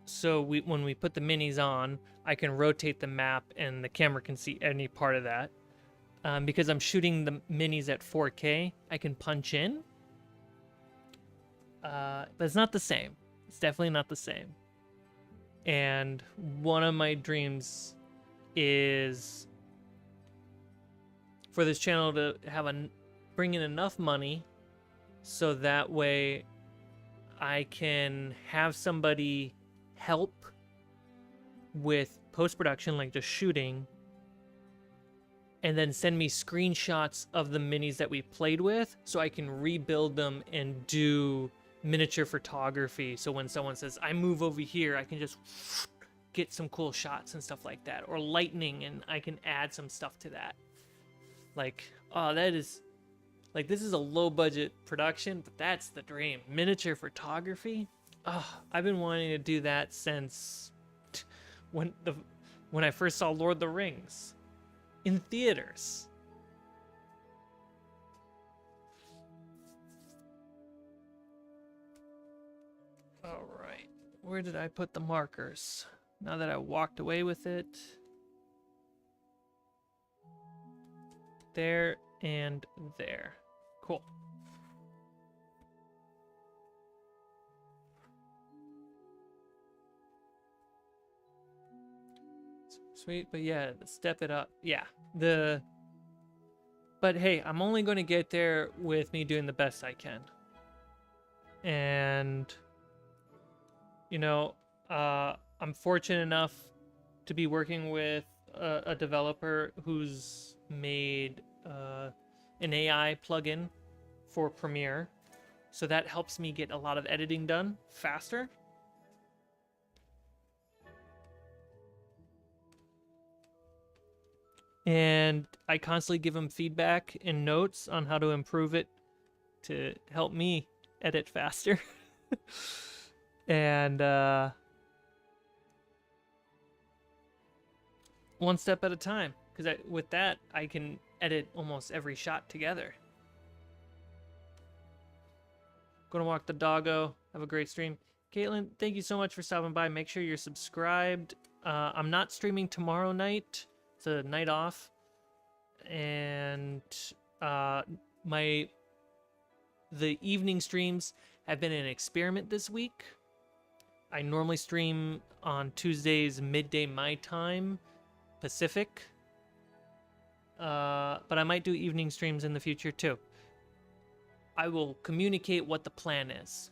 so when we put the minis on, I can rotate the map and the camera can see any part of that. Because I'm shooting the minis at 4K, I can punch in. But it's not the same. It's definitely not the same. And one of my dreams is for this channel to have bring in enough money so that way I can have somebody help with post-production, like just shooting, and then send me screenshots of the minis that we played with so I can rebuild them and do miniature photography. So when someone says, I move over here, I can just get some cool shots and stuff like that. Or lightning, and I can add some stuff to that. Like, oh, that is... Like, this is a low-budget production, but that's the dream. Miniature photography? Oh, I've been wanting to do that since when I first saw Lord of the Rings in theaters. All right, where did I put the markers? Now that I walked away with it. There and there. Cool. Sweet, but yeah, step it up. Yeah, but hey, I'm only going to get there with me doing the best I can. And, you know, I'm fortunate enough to be working with a developer who's made an AI plugin for Premiere. So that helps me get a lot of editing done faster. And I constantly give him feedback and notes on how to improve it to help me edit faster. And one step at a time, because with that I can edit almost every shot together. Gonna walk the doggo. Have a great stream. Caitlin, thank you so much for stopping by. Make sure you're subscribed. I'm not streaming tomorrow night. It's a night off. And the evening streams have been an experiment this week. I normally stream on Tuesdays midday my time, Pacific. But I might do evening streams in the future too. I will communicate what the plan is.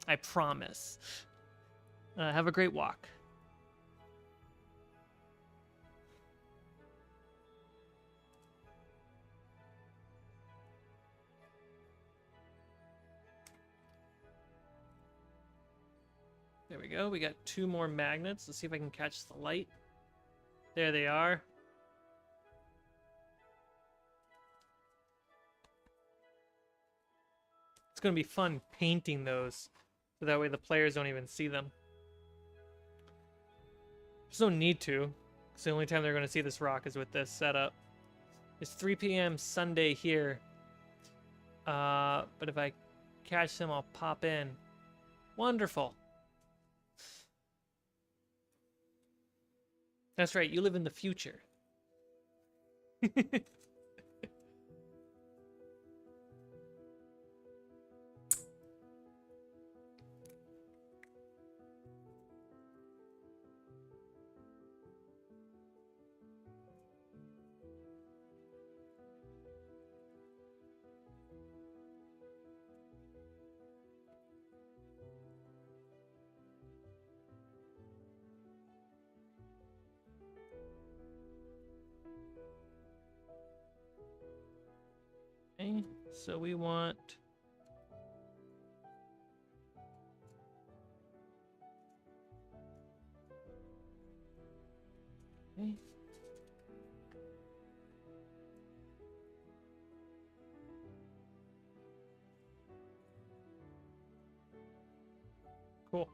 I promise. Have a great walk. There we go. We got 2 more magnets. Let's see if I can catch the light. There they are. It's going to be fun painting those, so that way the players don't even see them. There's no need to, because the only time they're going to see this rock is with this setup. It's 3 p.m. Sunday here. But if I catch them, I'll pop in. Wonderful. That's right, you live in the future. Okay, so we want okay. Cool.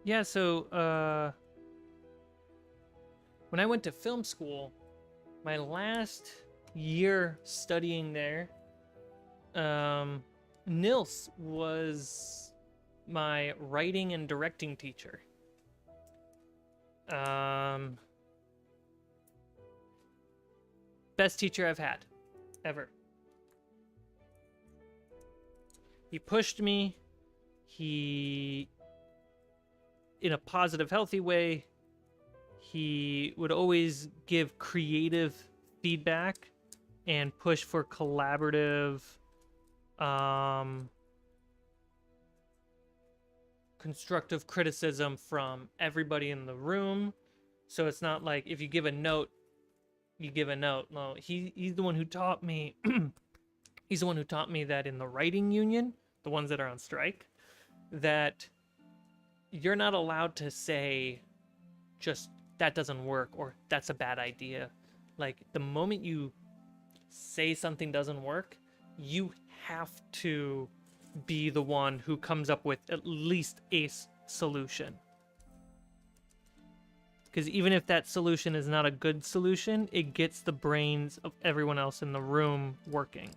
Yeah, so when I went to film school, my last year studying there, Nils was my writing and directing teacher. Best teacher I've had, ever. He pushed me. He, in a positive, healthy way, he would always give creative feedback and push for collaborative, constructive criticism from everybody in the room. So it's not like if you give a note, you give a note. No, he's the one who taught me. He's the one who taught me that in the writing union, the ones that are on strike, that you're not allowed to say just that doesn't work or that's a bad idea. Like the moment you say something doesn't work, you have to be the one who comes up with at least a solution. Because even if that solution is not a good solution, it gets the brains of everyone else in the room working.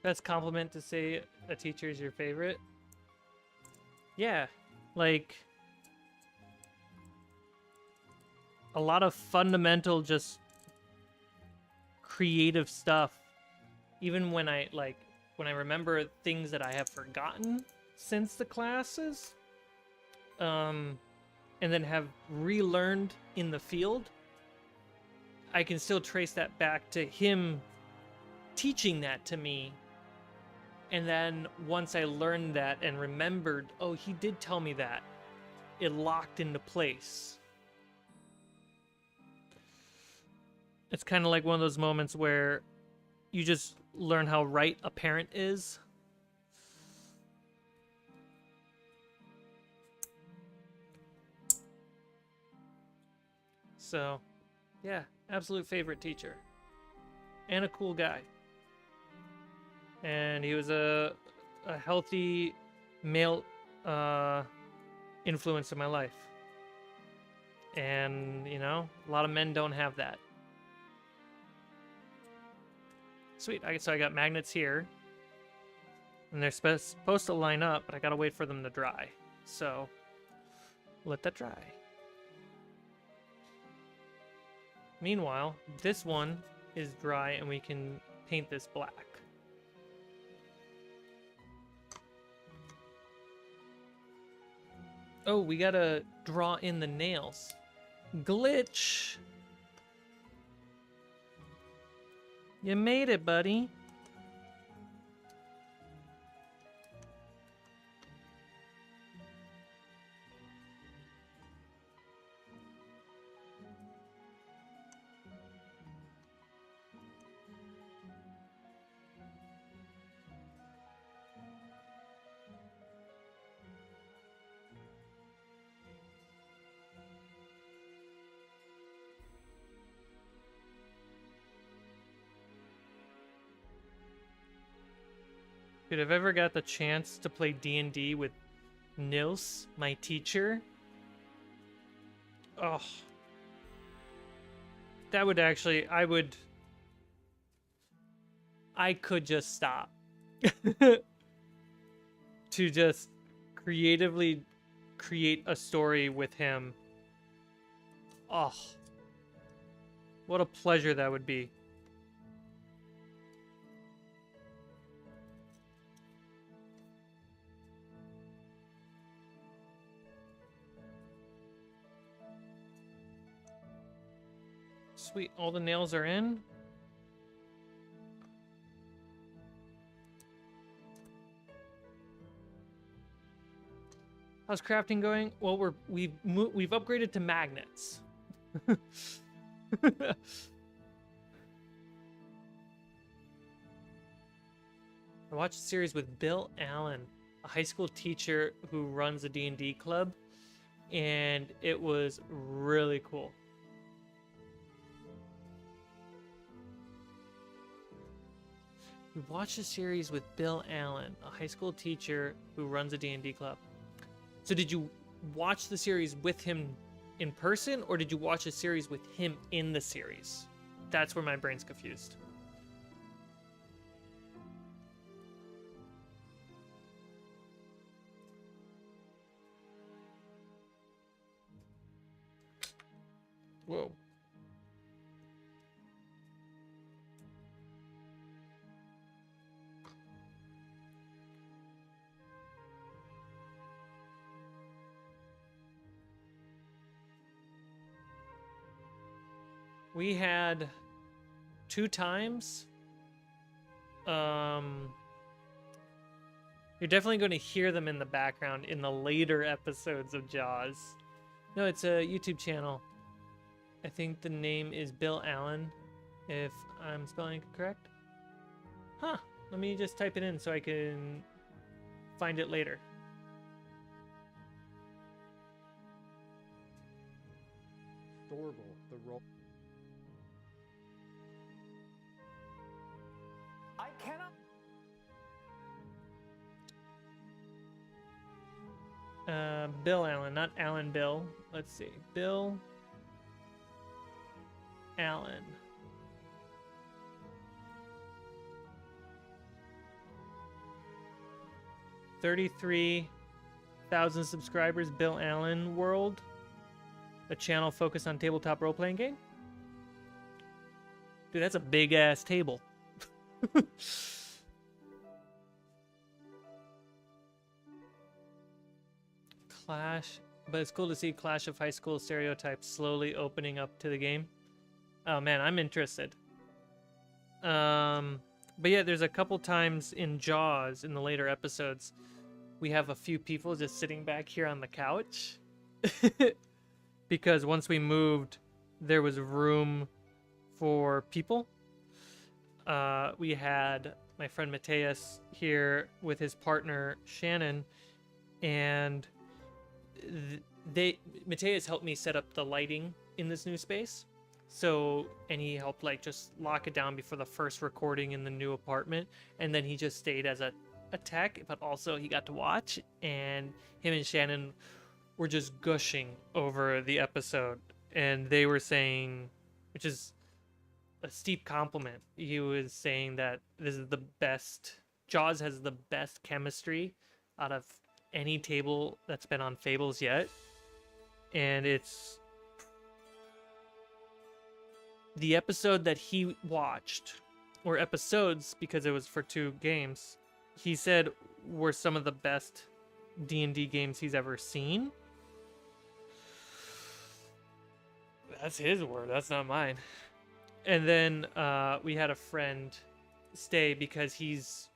Best compliment to say a teacher is your favorite? Yeah, like a lot of fundamental, just creative stuff. Even when I remember things that I have forgotten since the classes, and then have relearned in the field, I can still trace that back to him teaching that to me. And then once I learned that and remembered, oh, he did tell me that, it locked into place. It's kind of like one of those moments where you just learn how right a parent is. So, yeah, absolute favorite teacher. And a cool guy. And he was a healthy male influence in my life. And, you know, a lot of men don't have that. Sweet. So I got magnets here. And they're supposed to line up, but I gotta wait for them to dry. So, let that dry. Meanwhile, this one is dry and we can paint this black. Oh, we gotta draw in the nails. Glitch! You made it, buddy. Dude, I've ever got the chance to play D&D with Nils, my teacher. Oh. That would actually, I could just stop. To just creatively create a story with him. Oh. What a pleasure that would be. Sweet, all the nails are in. How's crafting going? Well, we've upgraded to magnets. I watched a series with Bill Allen, a high school teacher who runs a D&D club, and it was really cool. We watched a series with Bill Allen, a high school teacher who runs a D&D club. So did you watch the series with him in person, or did you watch a series with him in the series? That's where my brain's confused. Whoa. We had 2 times. You're definitely going to hear them in the background in the later episodes of Jaws. No, it's a YouTube channel. I think the name is Bill Allen, if I'm spelling it correct. Huh. Let me just type it in so I can find it later. Thorval, the role. I cannot. Bill Allen, not Alan Bill. Let's see. Bill Allen. $33,000 subscribers, Bill Allen World. A channel focused on tabletop role-playing game. Dude, that's a big-ass table. Clash, but it's cool to see Clash of High School stereotypes slowly opening up to the game. Oh man, I'm interested. But yeah, there's a couple times in Jaws in the later episodes we have a few people just sitting back here on the couch. Because once we moved, there was room for people. We had my friend Mateus here with his partner Shannon, and Mateus helped me set up the lighting in this new space. So, and he helped like just lock it down before the first recording in the new apartment, and then he just stayed as a tech, but also he got to watch, and him and Shannon were just gushing over the episode, and they were saying, which is a steep compliment, he was saying that this is the best, Jaws has the best chemistry out of any table that's been on Fables yet. And it's the episode that he watched, or episodes because it was for 2 games, he said were some of the best D&D games he's ever seen. That's his word, that's not mine. And then we had a friend stay because he's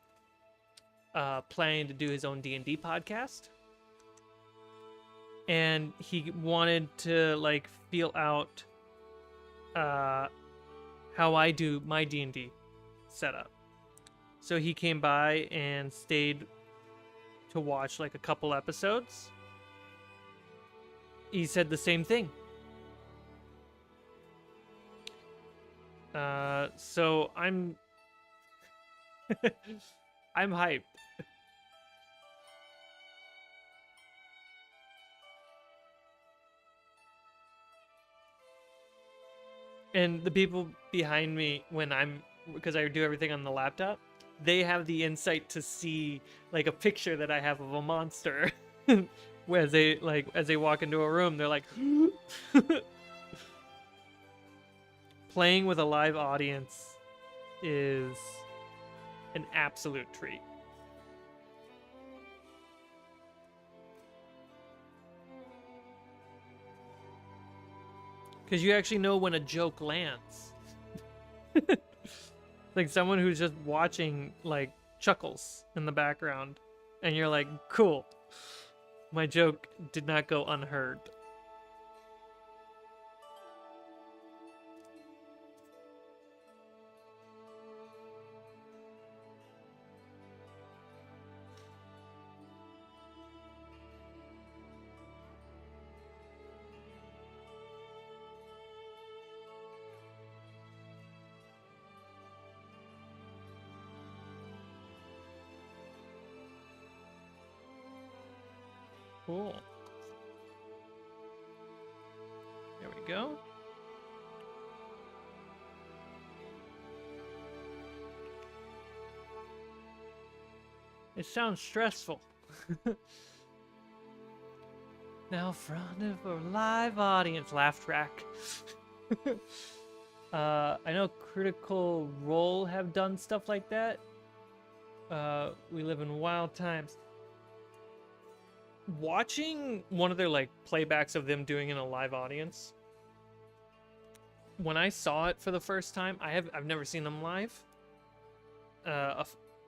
planning to do his own D&D podcast. And he wanted to like feel out how I do my D&D setup. So he came by and stayed to watch like a couple episodes. He said the same thing. So I'm I'm hyped. And the people behind me, because I do everything on the laptop, they have the insight to see like a picture that I have of a monster. Where as they walk into a room, they're like playing with a live audience is an absolute treat. Because you actually know when a joke lands. Like someone who's just watching, like, chuckles in the background. And you're like, cool. My joke did not go unheard. Cool. There we go. It sounds stressful. Now front of a live audience. Laugh track. I know Critical Role have done stuff like that. We live in wild times. Watching one of their like playbacks of them doing in a live audience, when I saw it for the first time, I've never seen them live.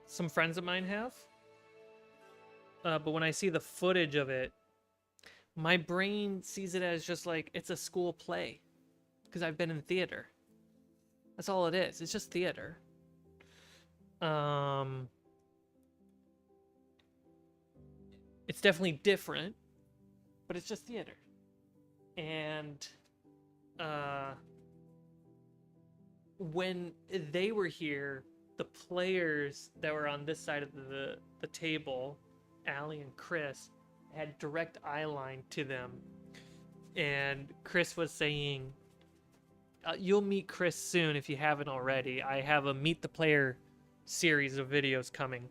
Some friends of mine have, but when I see the footage of it, my brain sees it as just like it's a school play, because I've been in theater. That's all it is. It's just theater. It's definitely different, but it's just theater. And when they were here, the players that were on this side of the table, Allie and Chris, had direct eye line to them. And Chris was saying, you'll meet Chris soon if you haven't already. I have a Meet the Player series of videos coming.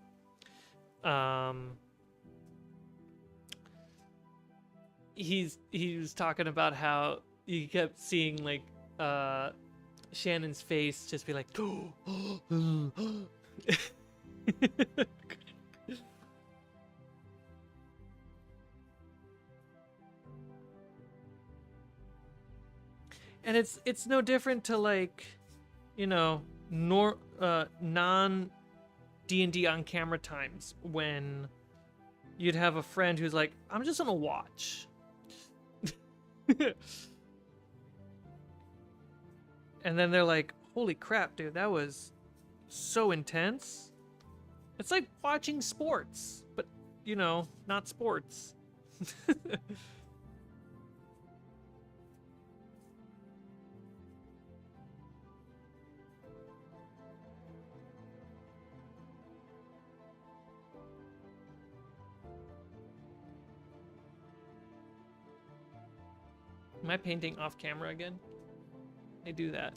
He was talking about how you kept seeing like Shannon's face just be like and it's no different to like, you know, non D&D on camera times when you'd have a friend who's like, I'm just gonna watch. And then they're like, holy crap, dude, that was so intense. It's like watching sports, but, you know, not sports. Am I painting off camera again? I do that.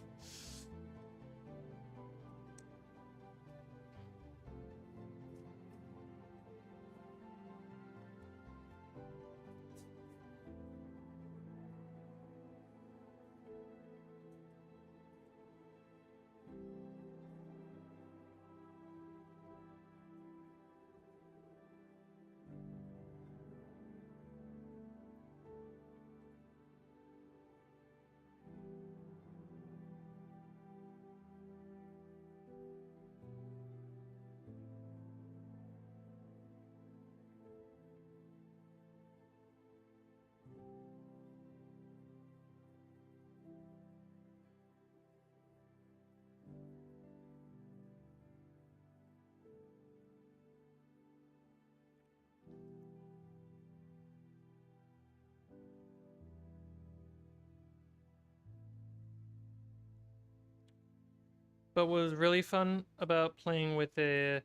But what was really fun about playing with a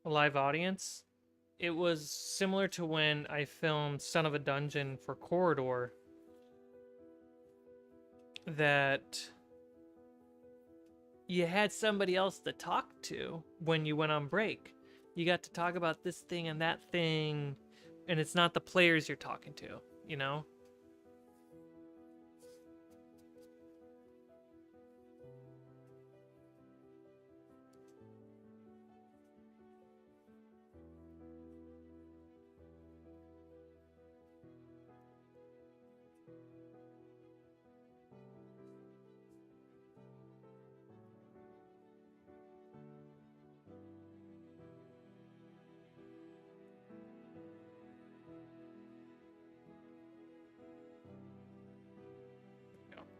live audience, it was similar to when I filmed Son of a Dungeon for Corridor, that you had somebody else to talk to when you went on break. You got to talk about this thing and that thing, and it's not the players you're talking to, you know?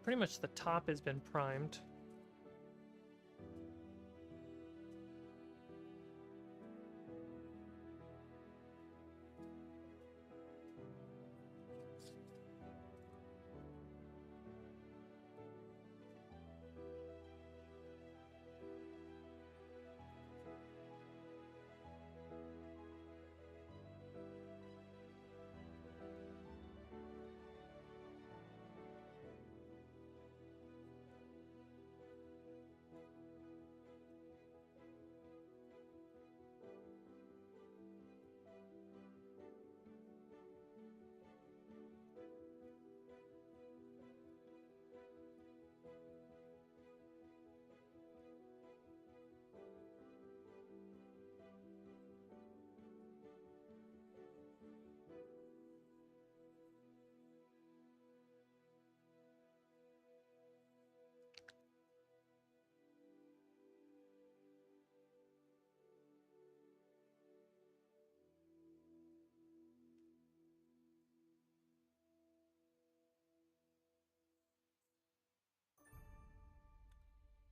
Pretty much the top has been primed.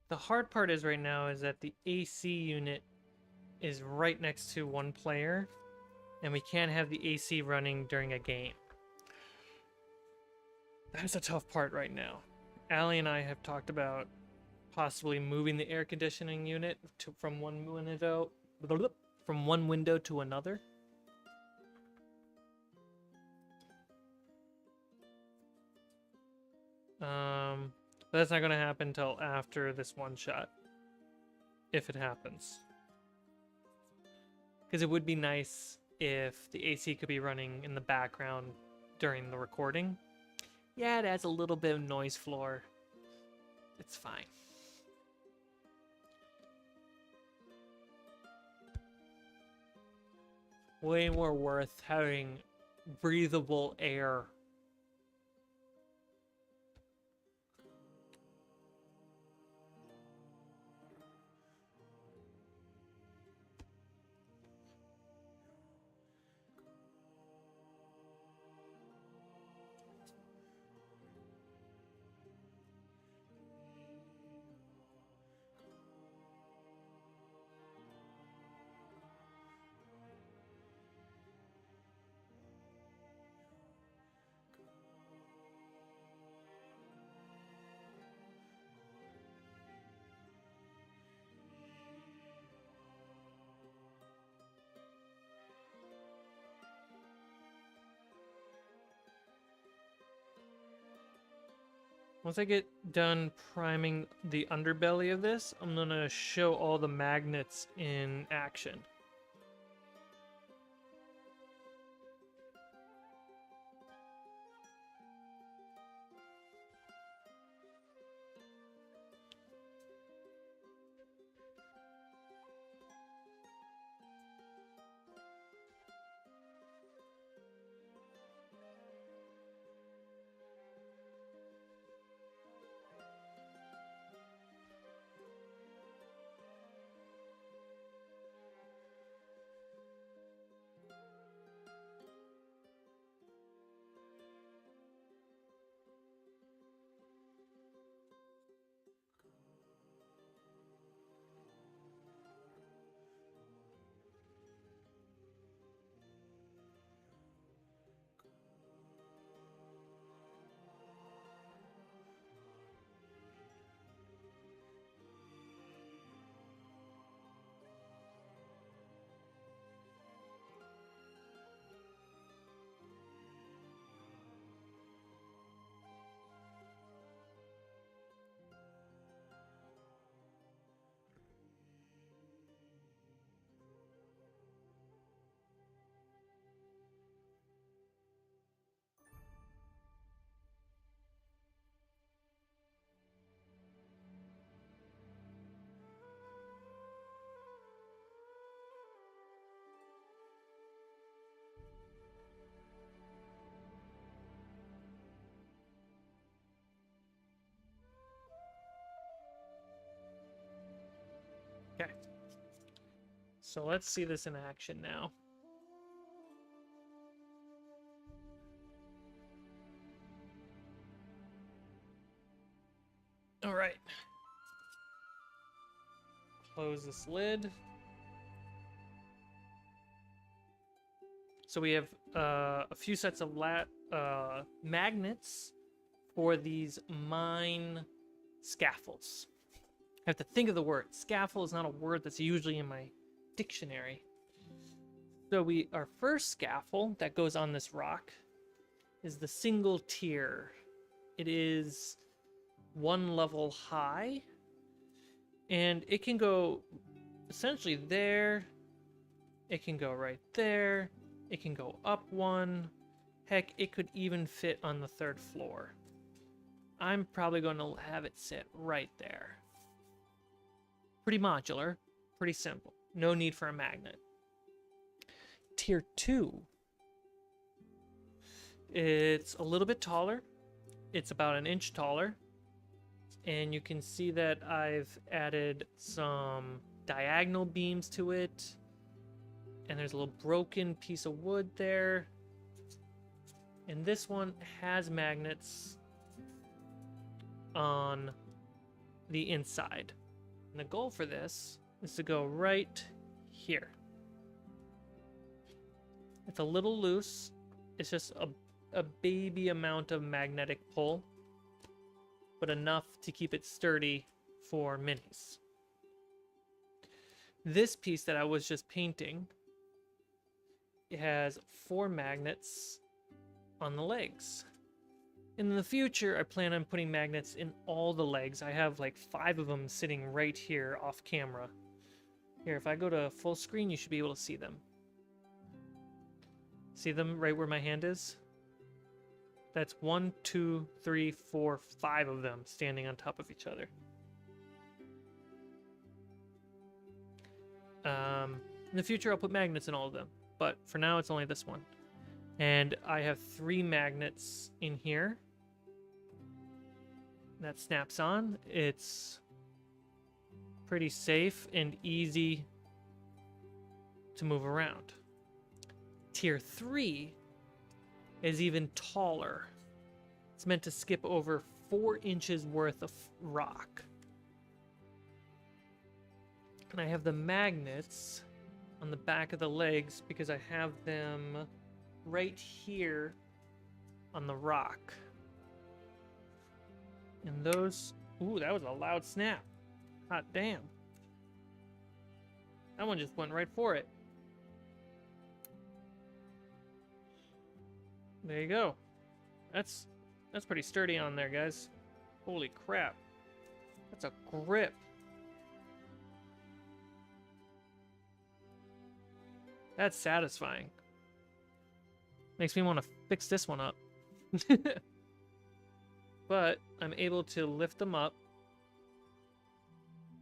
The hard part is right now is that the AC unit is right next to one player, and we can't have the AC running during a game. That's a tough part right now. Allie and I have talked about possibly moving the air conditioning unit from one window to another. But that's not going to happen until after this one shot, if it happens. Because it would be nice if the AC could be running in the background during the recording. Yeah, it adds a little bit of noise floor. It's fine. Way more worth having breathable air. Once I get done priming the underbelly of this, I'm gonna show all the magnets in action. Okay. So let's see this in action now. All right. Close this lid. So we have a few sets of magnets for these mine scaffolds. I have to think of the word. Scaffold is not a word that's usually in my dictionary. So our first scaffold that goes on this rock is the single tier. It is 1 level high, and it can go essentially there. It can go right there. It can go up 1. Heck, it could even fit on the 3rd floor. I'm probably going to have it sit right there. Pretty modular, pretty simple. No need for a magnet. Tier 2. It's a little bit taller. It's about 1 inch taller. And you can see that I've added some diagonal beams to it. And there's a little broken piece of wood there. And this one has magnets on the inside. And the goal for this is to go right here. It's a little loose. It's just a baby amount of magnetic pull, but enough to keep it sturdy for minis. This piece that I was just painting, it has 4 magnets on the legs. In the future, I plan on putting magnets in all the legs. I have like 5 of them sitting right here off camera. Here, if I go to full screen, you should be able to see them. See them right where my hand is? That's 1, 2, 3, 4, 5 of them standing on top of each other. In the future, I'll put magnets in all of them, but for now, it's only this one. And I have 3 magnets in here. That snaps on. It's pretty safe and easy to move around. Tier 3 is even taller. It's meant to skip over 4 inches worth of rock. And I have the magnets on the back of the legs because I have them right here on the rock. And those... Ooh, that was a loud snap. Hot damn. That one just went right for it. There you go. That's pretty sturdy on there, guys. Holy crap. That's a grip. That's satisfying. Makes me want to fix this one up. But I'm able to lift them up,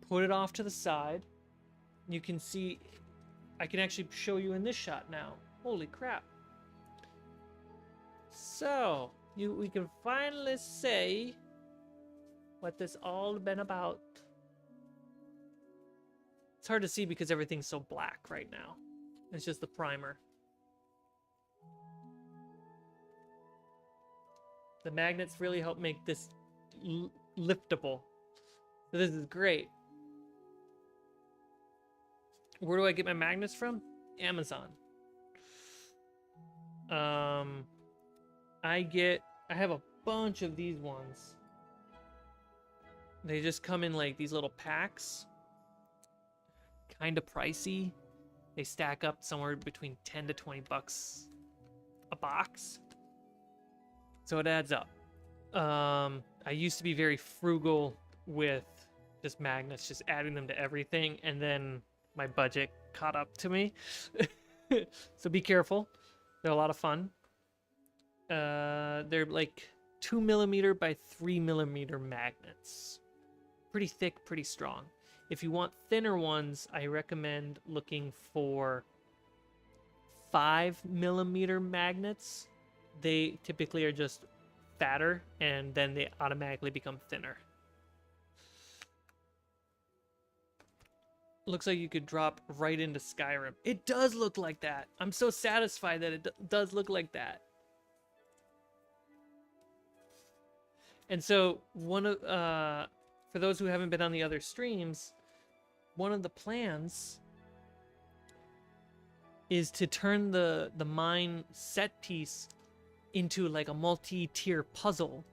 put it off to the side. You can see, I can actually show you in this shot now. Holy crap. So, we can finally say what this all been about. It's hard to see because everything's so black right now. It's just the primer. The magnets really help make this liftable. So this is great. Where do I get my magnets from? Amazon. I have a bunch of these ones. They just come in like these little packs. Kind of pricey. They stack up somewhere between 10 to 20 bucks a box. So it adds up. I used to be very frugal with just magnets, just adding them to everything, and then my budget caught up to me. So be careful. They're a lot of fun. They're like 2mm by 3mm magnets. Pretty thick, pretty strong. If you want thinner ones, I recommend looking for 5mm magnets. They typically are just fatter, and then they automatically become thinner. looks like you could drop right into Skyrim. It does look like that. I'm so satisfied that it does look like that. And so one of for those who haven't been on the other streams, one of the plans is to turn the mine set piece into like a multi-tier puzzle.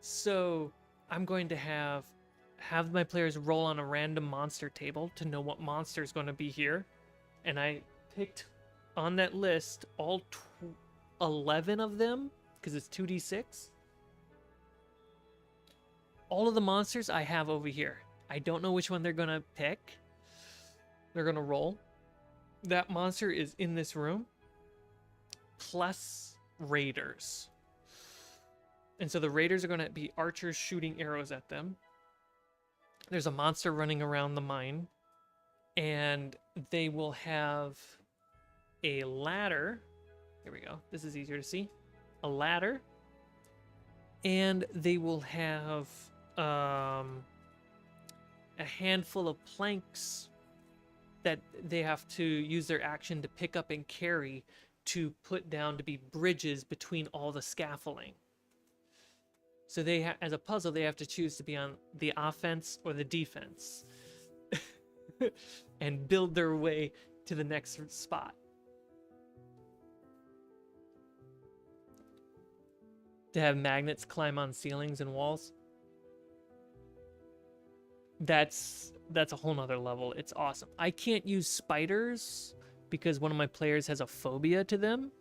So I'm going to have my players roll on a random monster table to know what monster is going to be here. And I picked on that list all 11 of them, because it's 2d6. All of the monsters I have over here. I don't know which one they're going to pick. They're going to roll. That monster is in this room, plus raiders. And so the raiders are going to be archers shooting arrows at them. There's a monster running around the mine, and they will have a ladder. Here we go. This is easier to see. A ladder, and they will have a handful of planks that they have to use their action to pick up and carry to put down to be bridges between all the scaffolding. So they, as a puzzle, they have to choose to be on the offense or the defense and build their way to the next spot. To have magnets climb on ceilings and walls. That's a whole nother level. It's awesome. I can't use spiders because one of my players has a phobia to them.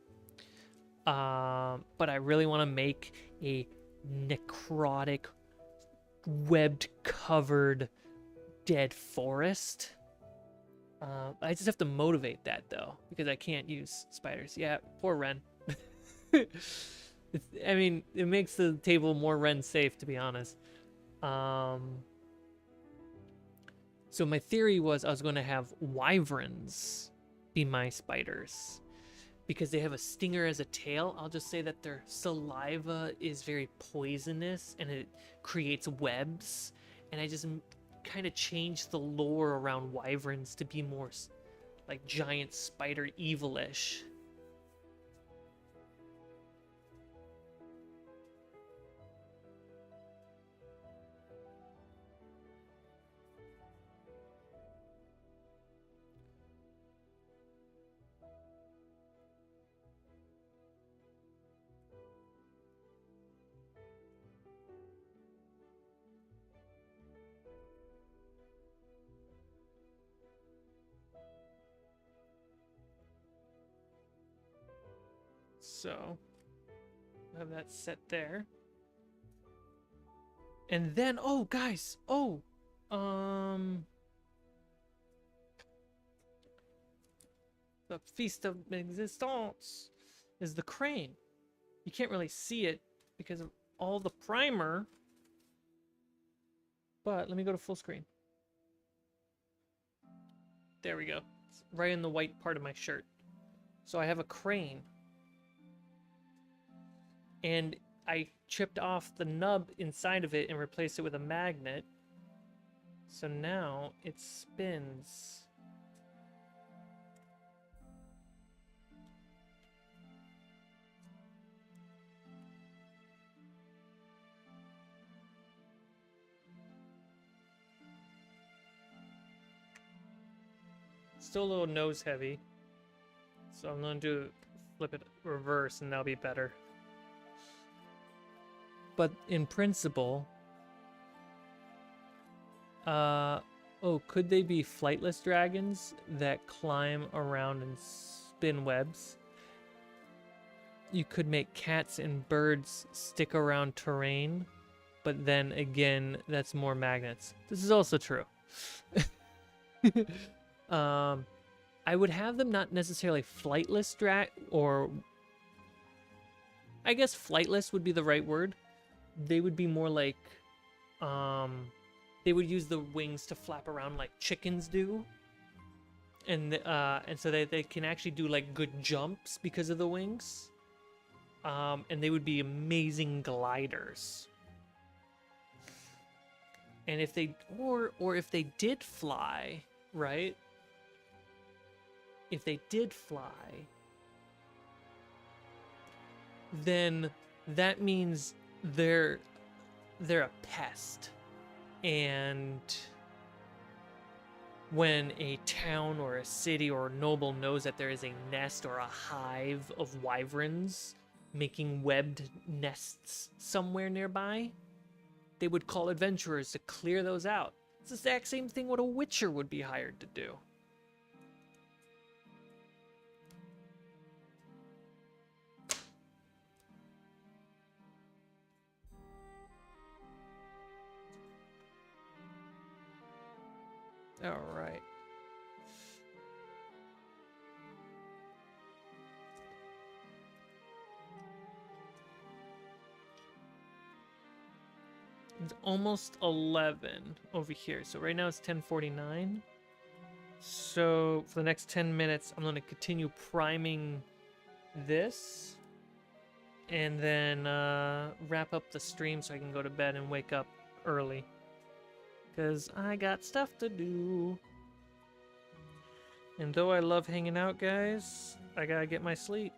But I really want to make a necrotic, webbed, covered, dead forest. I just have to motivate that though, because I can't use spiders. Yeah, poor Ren. I mean, it makes the table more Ren safe, to be honest. So my theory was I was going to have wyverns be my spiders, because they have a stinger as a tail. I'll just say that their saliva is very poisonous and it creates webs. And I just kind of changed the lore around wyverns to be more like giant spider evilish. So, have that set there. And then, oh, guys, the Feast of Existence is the crane. You can't really see it because of all the primer, but let me go to full screen. There we go. It's right in the white part of my shirt. So I have a crane. And I chipped off the nub inside of it and replaced it with a magnet. So now it spins. Still a little nose heavy. So I'm going to flip it reverse and that'll be better. But in principle, could they be flightless dragons that climb around and spin webs? You could make cats and birds stick around terrain, but then again, that's more magnets. This is also true. I would have them not necessarily flightless or I guess flightless would be the right word. They would be more like, they would use the wings to flap around like chickens do. And so they can actually do like good jumps because of the wings. And they would be amazing gliders. And if they, or if they did fly, right? If they did fly, then that means they're a pest. And when a town or a city or a noble knows that there is a nest or a hive of wyverns making webbed nests somewhere nearby, they would call adventurers to clear those out. It's the exact same thing what a witcher would be hired to do. All right. It's almost 11 over here. So right now it's 10:49. So for the next 10 minutes, I'm going to continue priming this and then wrap up the stream so I can go to bed and wake up early. Because I got stuff to do. And though I love hanging out, guys, I gotta get my sleep.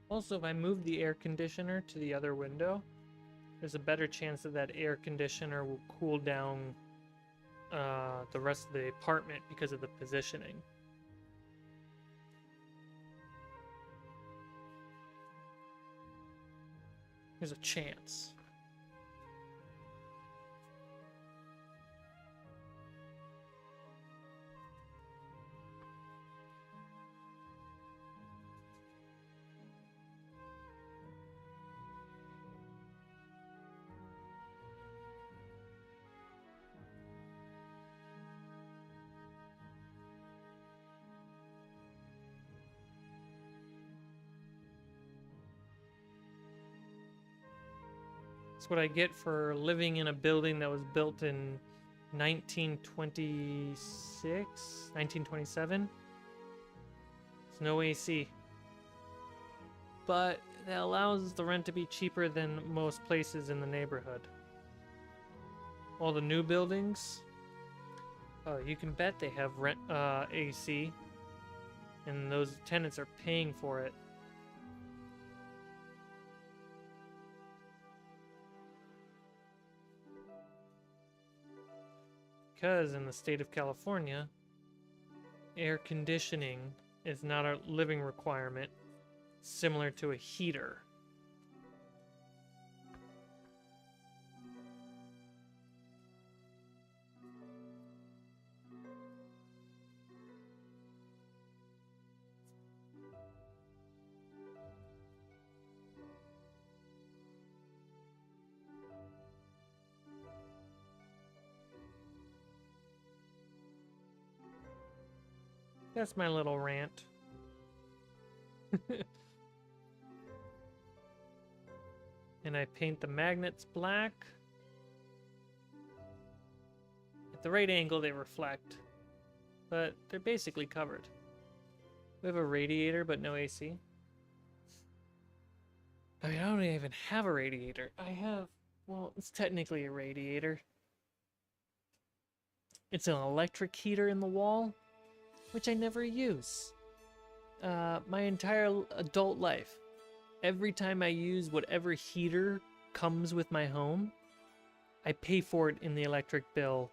Also, if I move the air conditioner to the other window, there's a better chance that that air conditioner will cool down the rest of the apartment because of the positioning. There's a chance. That's what I get for living in a building that was built in 1926, 1927. There's no AC. But that allows the rent to be cheaper than most places in the neighborhood. All the new buildings, you can bet they have rent AC, and those tenants are paying for it. because in the state of California, air conditioning is not a living requirement, similar to a heater. That's my little rant. And I paint the magnets black. At the right angle they reflect, but they're basically covered. We have a radiator but no AC. I mean, I don't even have a radiator. I have, well, it's technically a radiator. It's an electric heater in the wall, which I never use. My entire adult life, every time I use whatever heater comes with my home, I pay for it in the electric bill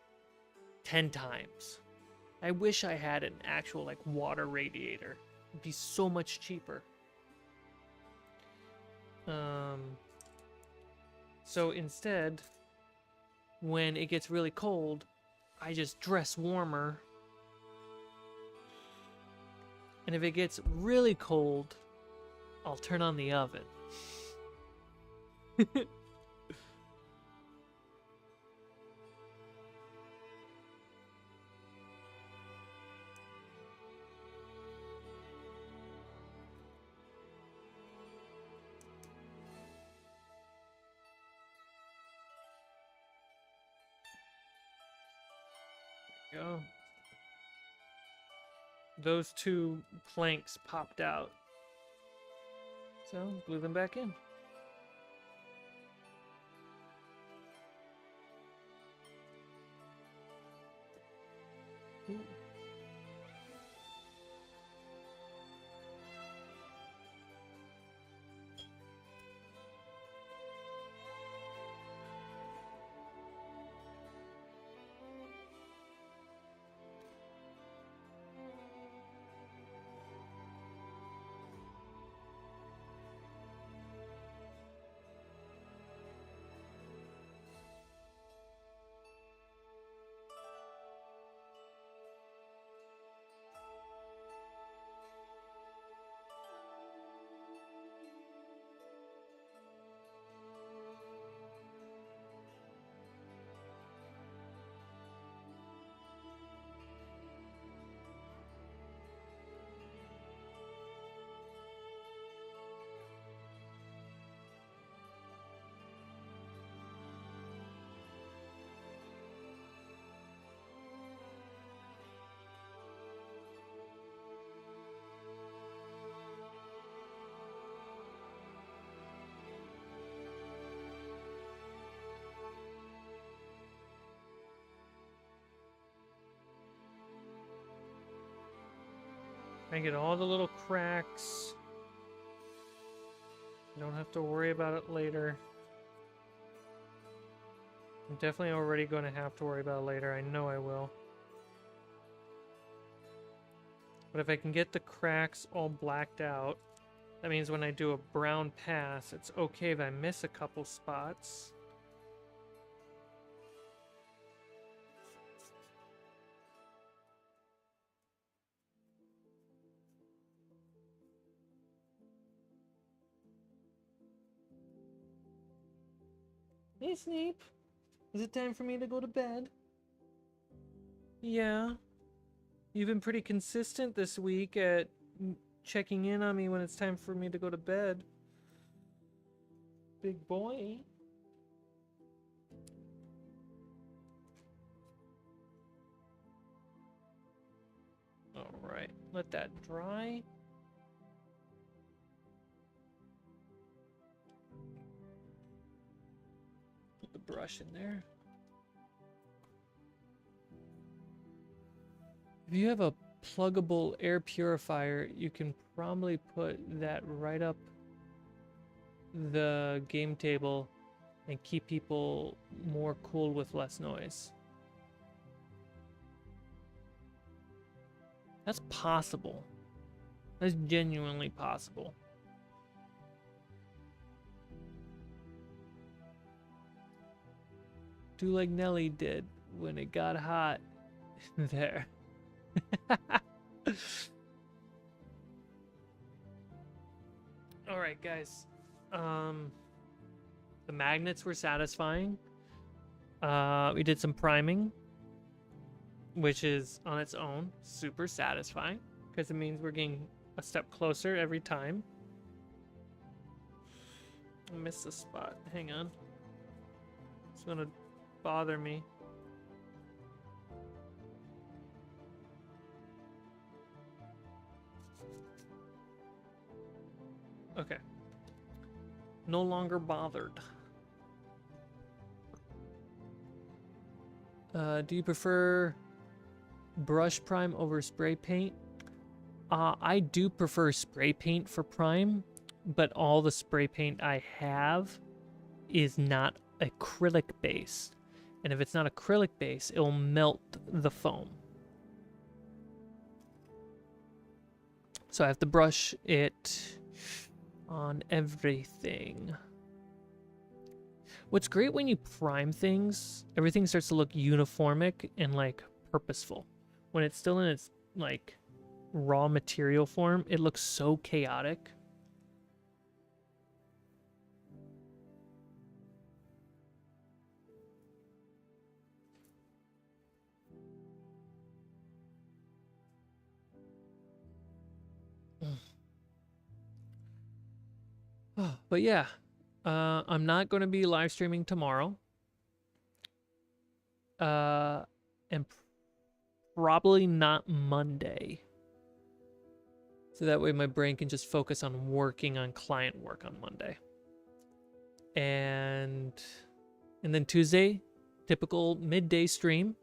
10 times. I wish I had an actual like water radiator. It'd be so much cheaper. So instead, when it gets really cold, I just dress warmer. And if it gets really cold, I'll turn on the oven. There we go. Those two planks popped out. So, glue them back in. Ooh. I get all the little cracks. Don't have to worry about it later. I'm definitely already going to have to worry about it later. I know I will. But if I can get the cracks all blacked out, that means when I do a brown pass, it's okay if I miss a couple spots. Hey, Snape. Is it time for me to go to bed? Yeah. You've been pretty consistent this week at checking in on me when it's time for me to go to bed. Big boy. Alright, let that dry. Put the brush in there. If you have a pluggable air purifier, you can probably put that right up the game table and keep people more cool with less noise. That's possible. That's genuinely possible. Do like Nelly did when it got hot there. All right, guys. The magnets were satisfying. We did some priming, which is on its own super satisfying because it means we're getting a step closer every time. I missed a spot. Hang on. It's gonna bother me. Okay. No longer bothered. Do you prefer brush prime over spray paint? I do prefer spray paint for prime, but all the spray paint I have is not acrylic based. And if it's not acrylic based, it will melt the foam. So I have to brush it on everything. What's great when you prime things, everything starts to look uniformic and like purposeful. When it's still in its like raw material form, it looks so chaotic. But yeah, I'm not going to be live streaming tomorrow. And probably not Monday. So that way my brain can just focus on working on client work on Monday. And then Tuesday, typical midday stream.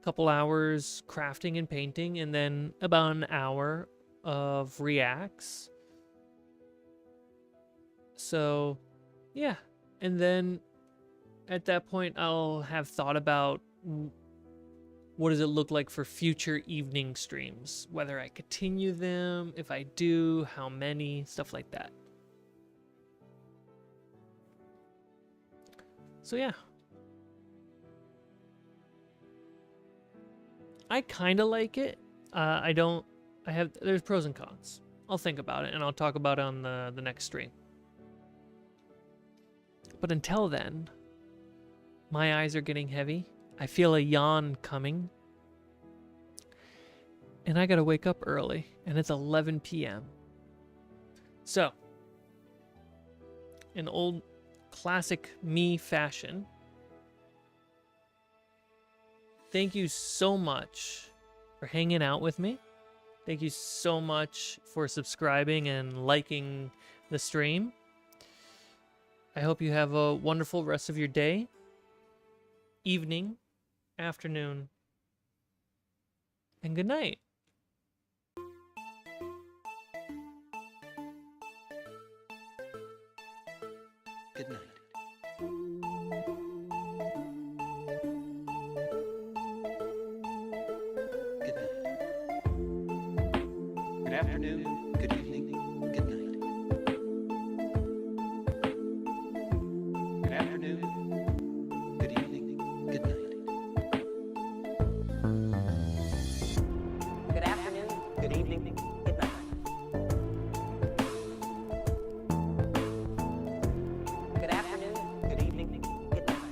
Couple hours crafting and painting, and then about an hour of reacts. So, yeah. And then at that point, I'll have thought about what does it look like for future evening streams, whether I continue them, if I do, how many, stuff like that. So, yeah. I kind of like it. There's pros and cons. I'll think about it, and I'll talk about it on the next stream. But until then, my eyes are getting heavy. I feel a yawn coming. And I gotta wake up early, and it's 11 p.m. So, in old classic me fashion, thank you so much for hanging out with me. Thank you so much for subscribing and liking the stream. I hope you have a wonderful rest of your day, evening, afternoon, and good night. Good night. Good night. Good afternoon, good evening, good night. Good afternoon, good evening, good night. Good afternoon, good evening, good night. Good afternoon, good evening, good night.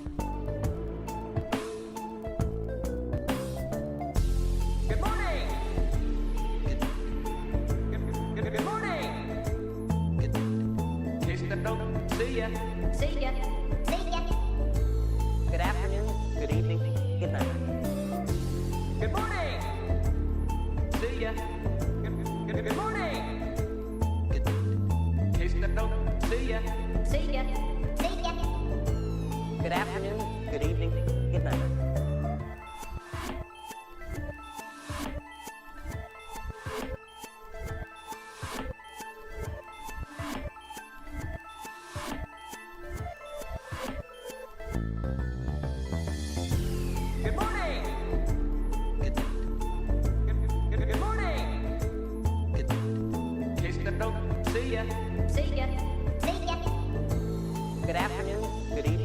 Good morning! Good morning! Good night. In case I don't see ya. See ya. See ya. Good afternoon, good evening, good night. Good morning! See ya. Good morning! Good night. In case I don't see ya. See ya. See ya. Good afternoon, good evening, good night. Good morning! Good night. See ya. See ya. See ya. Good afternoon, good evening,